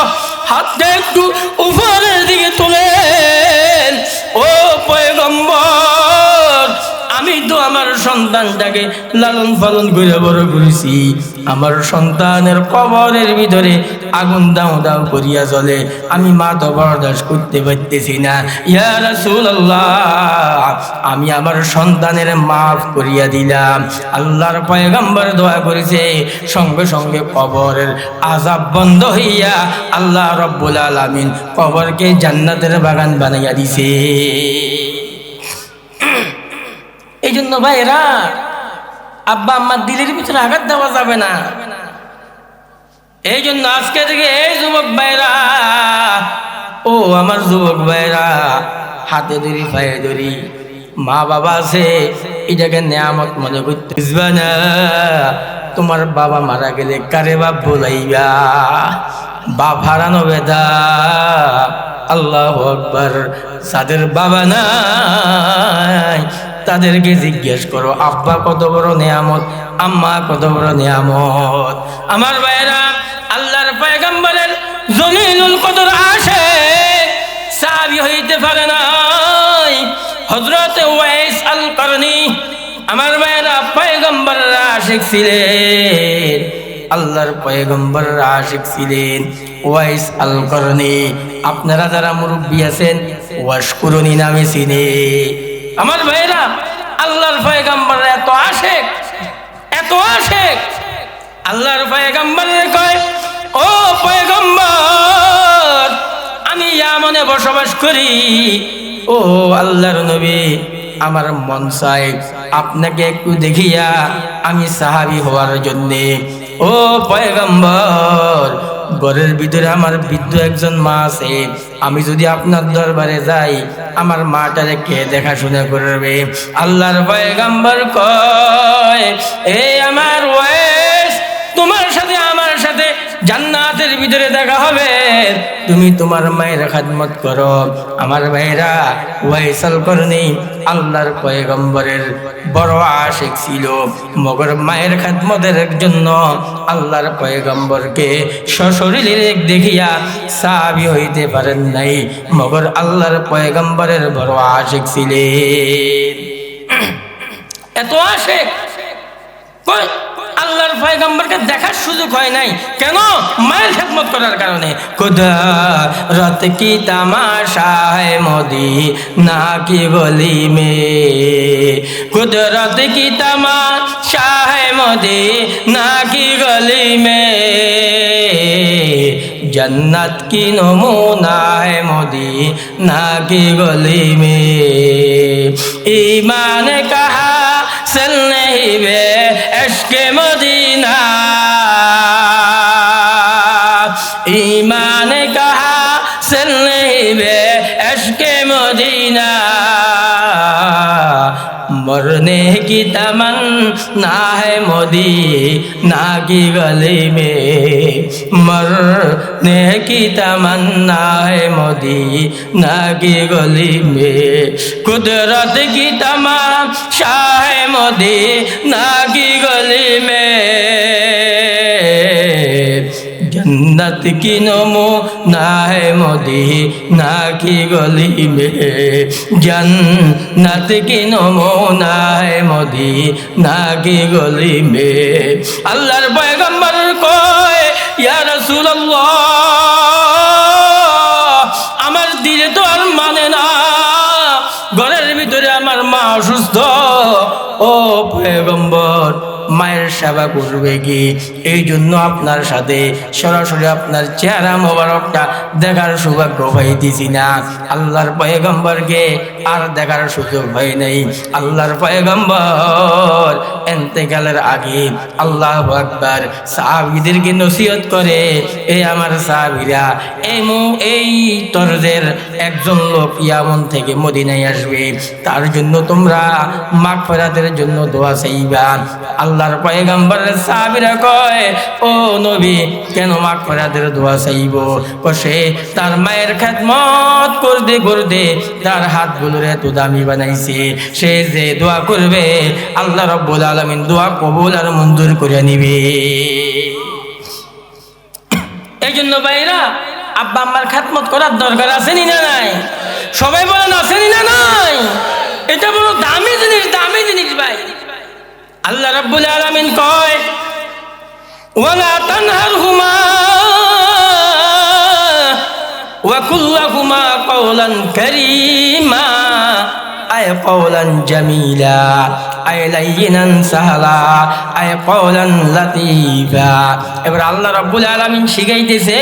Speaker 1: হাতটা একটু উপরের দিকে তুলেন। ও পয়গম্বর, আমি তো আমার সন্তানটাকে লালন পালন করে বড় করেছি, আমার সন্তানের কবরের ভিতরে আগুন দাও দাও করিয়া জ্বলে, আমি মা তো বরদাস্ত করতে পারতেছি না। ইয়া রাসূলুল্লাহ, আমি আমার সন্তানের মাফ করিয়া দিলাম। আল্লাহর পয়গম্বর দোয়া করেছে, সঙ্গে সঙ্গে কবরের আযাব বন্ধ হইয়া আল্লাহ রব্বুল আলামিন কবরকে জান্নাতের বাগান বানাইয়া দিছে। এই জন্য ভাইরা, আব্বা আম্মার দিলের ভিতরে আঘাত দেওয়া যাবে না। এই জন্য আজকে থেকে এই যুবক ভাইরা, ও আমার যুবক ভাইরা, হাতে ধরি পায়ে ধরি, মা বাবা আছে এটাকে নেয়ামত মনে করতে না। তোমার বাবা মারা গেলে কারে বাপ বলাইবা? বাপ হারানো বেদা। আল্লাহু আকবার। যাদের বাবা নাই তাদেরকে জিজ্ঞেস করো আব্বা কত বড় নেয়ামত, আম্মা কত বড় নেয়ামত। আমার ভাইরা, আল্লাহর পয়গম্বরের জলিলুল কদর আশিক সাহাবী হইতে পারে নাই হযরত ওয়াইস আল করনী। আমার ভাইরা, পয়গম্বরের আশিক ছিলেন, আল্লাহর পয়গম্বরের আশিক ছিলেন ওয়াইস আল করনী। আপনারা যারা মুরব্বী আছেন ওয়াশকুরুনি নামে চিনে। আমার ভাইরা, আল্লাহর পয়গম্বর এত আশিক, এত আশিক, আল্লাহর পয়গম্বর কয়, ও পয়গম্বর, আমি ইয়ামনে বসবাস করি। ও আল্লাহর নবী, আমার মন চাই আপনাকে একটু দেখিয়া আমি সাহাবী হওয়ার জন্যে। ও পয়গম্বর, ঘরের ভিতরে আমার বৃদ্ধ একজন মা আছে, আমি যদি আপনার দরবারে যাই আমার মাটারে কে দেখাশোনা করবে? আল্লাহর পয়গম্বর কয়, এই আমার ওয়াইস, তোমার সাথে আমার সাথে জান্নাতের ভিতরে দেখা হবে, তুমি তোমার মায়ের খাদমত করো। আমার ভাইরা, ওয়াইস আল করনী আল্লাহর পয়গম্বরের বড় আশিক ছিল, মগর মায়ের খাদমতের জন্য আল্লাহর পয়গম্বরকে সশরীরে দেখিয়া সাহাবী হইতে পারেন নাই, মগর আল্লাহর পয়গম্বরের বড় আশিক ছিলেন। এত আশিক, আল্লাহর পয়গম্বরকে দেখার সুযোগ হয় নাই কেন? মায়ের খেদমত করার কারণে। কুদরত কি তামাশা है মদিনা কি গলি মে, কুদরত কি তামাশা है মদিনা কি গলি মে, जन्नत की नमूना है मदीना की गली में, ईमान कहा सल नहीं बे इश्क मदीना, ईमान कहा सल नहीं बे इश्क मदीना, मरने की तमन्ना है मदीना की गली में, मरने की तमन्ना है मदीना की गली में, कुदरत की तमाशा है मदीना की गली में, जन्नत की नमूना है मदीना की गली में, जन्नत की नमूना है मदीना की गली में। अल्लाहर पैगंबर কয়, ইয়া রাসূলুল্লাহ, আমার দিলে তো আর মানে না, ঘরের ভিতরে আমার মা অসুস্থ। ও পয়গম্বর, মায়ের সেবা করবে কি? এই জন্য আপনার সাথে সরাসরি আপনার চেহারা মোবারকটা দেখার সৌভাগ্য পাইতেছি না। আল্লাহর পয়গম্বরকে আর দেখার সুযোগ হয় নাই। আল্লাহর পয়গম্বর ইন্তেকালের আগে আল্লাহু আকবার সাহাবীদেরকে নসিহত করে, এই আমার সাহাবীরা, এই তরজের একজন লোক ইয়ামন থেকে মদিনায় আসবে, তার জন্য তোমরা মাগফিরাতের জন্য দোয়া চাইবা। আল্লাহর পয়গম্বরের সাহাবীরা কয়, ও নবী, কেন মাগফিরাতের দোয়া চাইব? সে তার মায়ের খেদমত করতে করতে তার হাতগুলোর এত দামি বানাইছে, সে যে দোয়া করবে আল্লাহ রাব্বুল আলামিন দোয়া কবুল আর মঞ্জুর করে নিবে। এই জন্য ভাইরা, আব্বা আম্মার খেদমত করার দরকার আছে নি না নাই? সবাই বলেন আছে নি না নাই? এটা বড় দামি জিনিস, দামি জিনিস ভাই। আল্লাহ রাব্বুল আলামিন কয়, ওয়ালা তানহারহুমা ওয়া কুল লাহুমা কওলান কারীমা, আয় কওলান জামিলা, আয় লাইয়িনান সাহলা, আয় কওলান লাতীফা। এবার আল্লাহ রাব্বুল আলামিন শিখাইতেছে,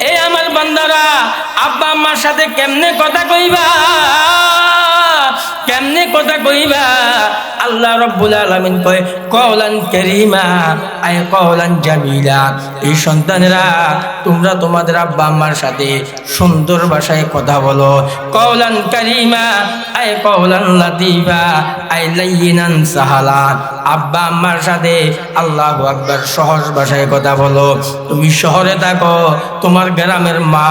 Speaker 1: এই আমার বান্দারা, আব্বা আম্মার সাথে কেমনে কথা কইবা, কেমনে কথা কইবা? আল্লাহ রাব্বুল আলামিন কয়, কওলান কারীমা, আয় কওলান জামিলা। এই সন্তানেরা, তোমরা তোমাদের আব্বা আম্মার সাথে সুন্দর ভাষায় কথা বলো। কওলান কারীমা, আয় কওলান লাতীফা, আয় লাইয়িনান সাহলা। আব্বা আম্মার সাথে আল্লাহু আকবার সহজ ভাষায় কথা বলো। তুমি শহরে থাকো, তোমার গ্রামের মা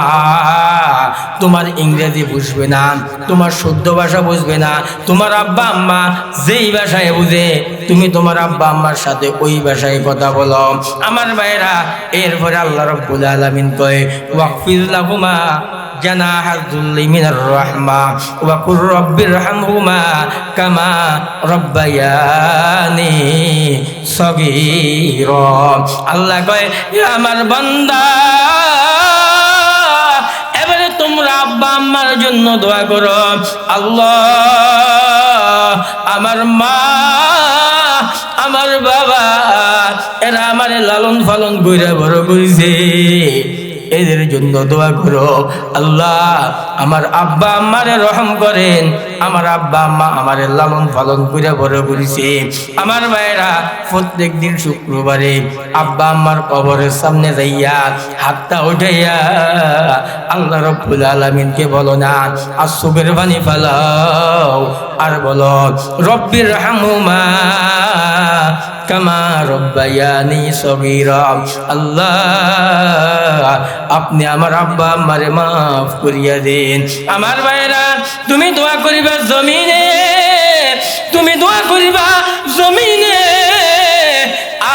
Speaker 1: তোমার ইংরেজি বুঝবে না, তোমার শুদ্ধ ভাষা বুঝবে না। তোমার আব্বা আম্মা যেই ভাষায় বুঝে, তুমি তোমার আব্বা আম্মার সাথে ওই ভাষায় কথা বলো। আমার ভাইরা, এরপরে আল্লাহ রাব্বুল আলামিন কয়, ওয়াকফির লাহুমা জানাহাল যুল্লি মিনার রাহমা ওয়া কুর রাব্বিরহামহুমা কামা রাব্বায়ানি সগীরা। আল্লাহ কয়, আমার বান্দা, এবারে তোমরা আব্বা আম্মার জন্য দোয়া করো। আল্লাহ, আমার মা, আমার বাবা, এরা আমারে লালন পালন কইরা বড় কইছে, এদের জন্য দোয়া করো। আল্লাহ, আমার আব্বা আম্মারে রহম করেন। আমার আব্বা আম্মা আমারে লালন পালন করে বড় করেছে। আমার ভাইরা, প্রত্যেক দিন শুক্রবারে আব্বা আম্মার কবরের সামনে যাইয়া হাতটা উঠাইয়া আল্লাহ রাব্বুল আলামিনকে বলো না, আর চোখের পানি ফেলাও, আর বলো, রব্বির হামহুমা কামা রব্বায়ানি সগীরা। আল্লাহ, আপনি আমার আব্বা আম্মারে মাফ করিয়া দেন। আমার ভাইরা, তুমি দোয়া করিবা জমিনে, তুমি দোয়া করিবা জমিনে,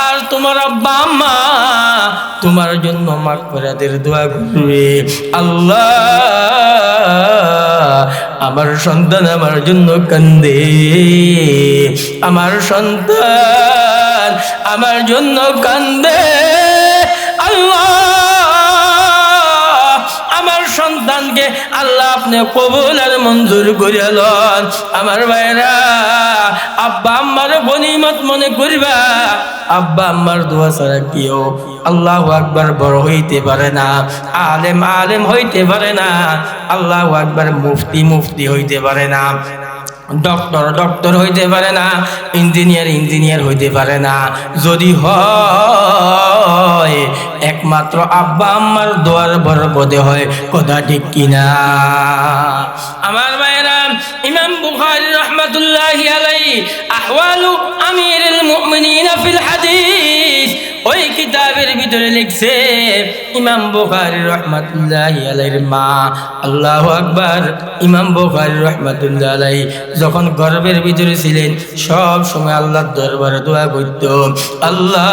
Speaker 1: আর তোমার আব্বা আম্মা তোমার জন্য মাগফিরাতের দোয়া করবে। আল্লাহ, আমার সন্তান আমার জন্য কান্দে, আমার সন্তান আমার জন্য কান্দে। আল্লাহ, আমার সন্তানকে আল্লাহ আপনি কবুল আর মঞ্জুর করে লন। আমার ভাইরা, আব্বা আম্মার গনিমত মনে করিবা। আব্বা আম্মার দোয়া ছাড়া কেউ আল্লাহু আকবার বড় হইতে পারে না, আলেম আলেম হইতে পারে না, আল্লাহু আকবার মুফতি মুফতি হইতে পারে না, ডক্টর ডক্টর হইতে পারে না, ইঞ্জিনিয়ার ইঞ্জিনিয়ার হইতে পারে না। যদি হয় একমাত্র আব্বা আম্মার দোয়ার বরকতে হয়। কথা ঠিক কিনা? আমার ভাইরা, ইমাম বুখারী রাহমাতুল্লাহি আলাইহি আহওয়ালু আমিরুল মুমিনিন ফিল হাদিস, ওই কিতাবের ভিতরে লিখছে, ইমাম বুখারী রাহমাতুল্লাহি আলাইহির মা, আল্লাহু আকবার, ইমাম বুখারী রাহমাতুল্লাহি আলাইহি যখন গর্ভের ভিতরে ছিলেন, সব সময় আল্লাহর দরবারে দোয়া করত, আল্লাহ,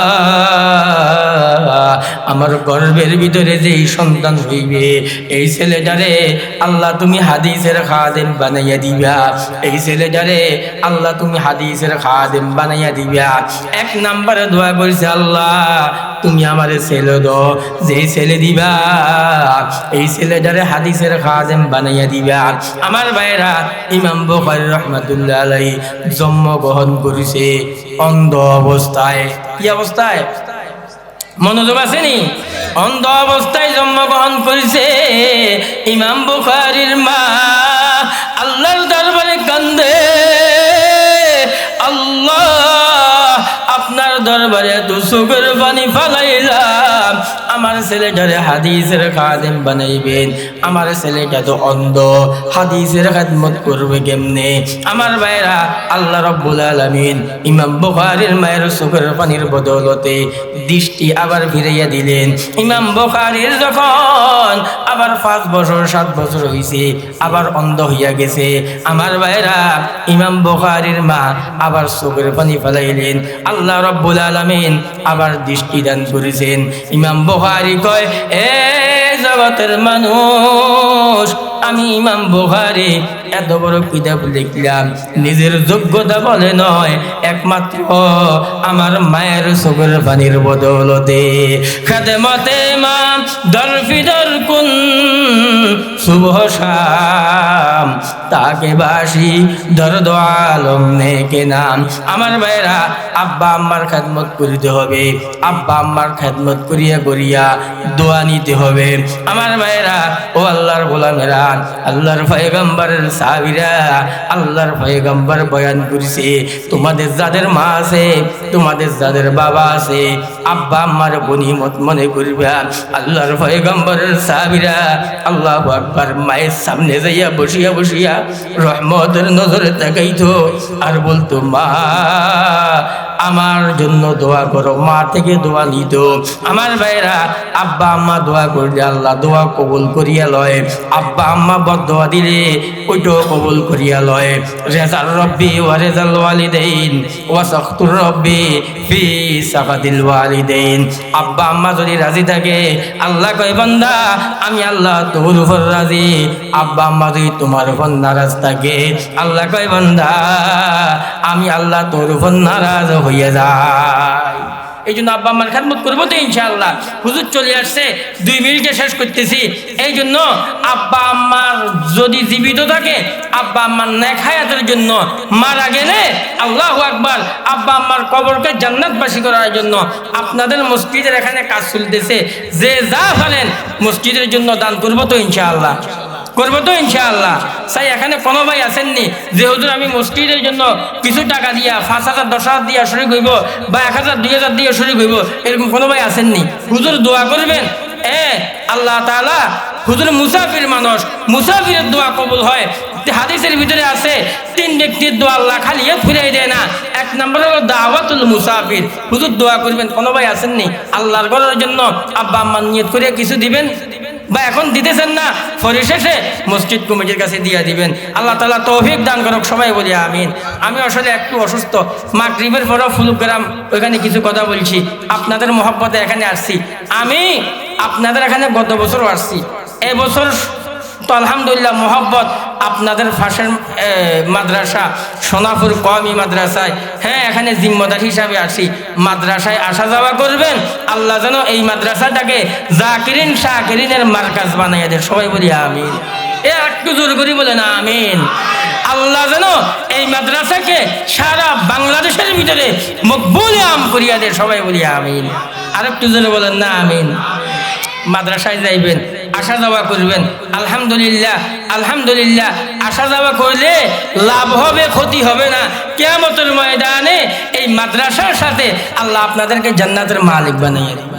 Speaker 1: আমার গর্ভের ভিতরে যেই সন্তান হইবে, এই ছেলেটারে আল্লাহ তুমি হাদিসের খাদেম বানাইয়া দিবা, এই ছেলেটারে আল্লাহ তুমি হাদিসের খাদেম বানাইয়া দিবা। এক নম্বরে দোয়া করেছে, আল্লাহ তুমি আমারে ছেলে দাও, যেই ছেলে দিবা এই ছেলেটারে হাদিসের খাদেম বানাইয়া দিবা। আমার ভাইরা, ইমাম বুখারী রাহমাতুল্লাহ আলাইহি জন্মগ্রহণ করেছে অন্ধ অবস্থায়। কি অবস্থায়? মনোযোগ আসেনি? অন্ধ অবস্থায় জন্মগ্রহণ করেছে। ইমাম বুখারীর মা আল্লাহর দরবারে কান্দে, আল্লাহ আপনার দরবারে এত চোখের পানি ফালাইলাম, আমার ছেলেটারে হাদিসের খাদেম বানাইবেন, আমার ছেলেটা তো অন্ধ, হাদিসের খেদমত করবে কেমনে? আমার ভাইরা, আল্লাহ রাব্বুল আলামিন ইমাম বুখারীর মায়ের চোখের পানির বদৌলতে দৃষ্টি আবার ফিরাইয়া দিলেন। ইমাম বুখারীর যখন আবার 5 বছর 7 বছর হয়েছে, আবার অন্ধ হইয়া গেছে। আমার ভাইরা, ইমাম বুখারীর মা আবার চোখের পানি ফেলাইলেন। আল্লাহ রাব্বুল আলামিন আবার দৃষ্টি দান করেছেন। ইমাম বুখারী কয়, এ জগতের মানুষ, আমি ইমাম বুখারী এত বড় কিতাব লিখলাম নিজের যোগ্যতা বলে নয়, একমাত্র আমার মায়ের চোখের পানির বদৌলতে। খাদেমতে ইমাম দরফিদর কুন সুবহ শাম, তাকে বাসি দরদ আলম নেকে নাম। আমার ভাইরা, আব্বা আম্মার খেদমত করিতে হবে, আব্বা আম্মার খেদমত করিয়া করিয়া দোয়া নিতে হবে। আমার ভাইরা, ও আল্লাহর গোলামেরা, আল্লাহর পয়গম্বরের সাহাবীরা, আল্লাহর পয়গম্বর বয়ান করেছে, তোমাদের যাদের মা আছে, তোমাদের যাদের বাবা আছে, আব্বা আম্মার গনিমত মনে করবে। আল্লাহর পয়গম্বরের সাহাবীরা আল্লাহু আকবার মায়ের সামনে যাইয়া বসিয়া বসিয়া রহমতের নজরে তাকাইতো আর বলতো, মা আমার জন্য দোয়া করো। মা থেকে দোয়া নিত। আমার ভাইরা, আব্বা আম্মা দোয়া করলে আল্লাহ দোয়া কবুল করিয়া লয়, আব্বা আম্মা বদদোয়া দিলে ওইটাও কবুল করিয়া লয়। রেজাল রব্বি ওয়া রেজাল ওয়ালিদাইন ওয়া সাখতুর রব্বি ফি সাখাতিল ওয়ালিদাইন। আব্বা আম্মা যদি রাজি থাকে, আল্লাহ কয়, বান্দা আমি আল্লাহ তোর উপর রাজি। আব্বা আম্মা যদি তোমার উপর নারাজ থাকে, আল্লাহ কয়, বান্দা আমি আল্লাহ তোর উপর নারাজ হইয়া যায়। এই জন্য আব্বা আম্মার খেদমত করবো তো ইনশাআল্লাহ। হুজুর চলে আসছে, 2 মিনিটে শেষ করতেছি। এই জন্য আব্বা আম্মার যদি জীবিত থাকে, আব্বা আম্মার নেক হায়াতের জন্য, মারা গেলে আল্লাহু আকবার আব্বা আম্মার কবরকে জান্নাতবাসী করার জন্য আপনাদের মসজিদের এখানে কাজ চলতেছে। যে যা পারেন মসজিদের জন্য দান করবো তো ইনশাআল্লাহ, করবো তো ইনশাআল্লাহ। তাই এখানে কোনো ভাই আসেননি যে হুজুর আমি মসজিদের জন্য কিছু টাকা দিয়া 5,000 10,000 দিয়া শরীক হইব, বা 1,000 2,000 দিয়ে শরীক হইব, এরকম কোনো ভাই আসেননি? হুজুর দোয়া করবেন, আল্লাহ তাআলা, হুজুর মুসাফির মানুষ, মুসাফিরের দোয়া কবুল হয়। হাদিসের ভিতরে আছে 3 ব্যক্তির দোয়া আল্লাহ খালি ফিরাই দেয় না। 1 নম্বর হলো দাওয়াতুল মুসাফির। হুজুর দোয়া করবেন, কোনো ভাই আসেননি? আল্লাহর ঘরের জন্য আব্বা আম্মা নিয়ত করে কিছু দিবেন, বা এখন দিতেছেন না, পরিশেষে মসজিদ কমিটির কাছে দিয়ে দিবেন। আল্লাহ তাআলা তৌফিক দান করুক, সবাই বলি আমিন। আমি আসলে একটু অসুস্থ, মাগরিবের পরেও ফুলগ্রাম ওইখানে কিছু কথা বলছি, আপনাদের মহব্বতে এখানে আসছি। আমি আপনাদের এখানে গত বছরও আসছি, এবছর তো আলহামদুলিল্লাহ মহব্বত আপনাদের পাশের মাদ্রাসা সোনাপুর কওমি মাদ্রাসায়, এখানে জিম্মদার হিসাবে আসি। মাদ্রাসায় আসা যাওয়া করবেন, আল্লাহ যেন এই মাদ্রাসাটাকে জাকিরিন শাকিরিনের মার্কাজ বানাইয়া দেয়, সবাই বলি আমিন। একটু জোর করি বলেন আমিন। আল্লাহ যেন এই মাদ্রাসাকে সারা বাংলাদেশের ভিতরে মকবুল আম করিয়া দেয়, সবাই বলি আমিন। আর একটু জোরে বলেন না আমিন। মাদ্রাসায় যাইবেন, আসা যাওয়া করবেন, আলহামদুলিল্লাহ আলহামদুলিল্লাহ। আসা যাওয়া করলে লাভ হবে, ক্ষতি হবে না। কিয়ামতের ময়দানে এই মাদ্রাসার সাথে আল্লাহ আপনাদেরকে জান্নাতের মালিক বানিয়ে দেবে।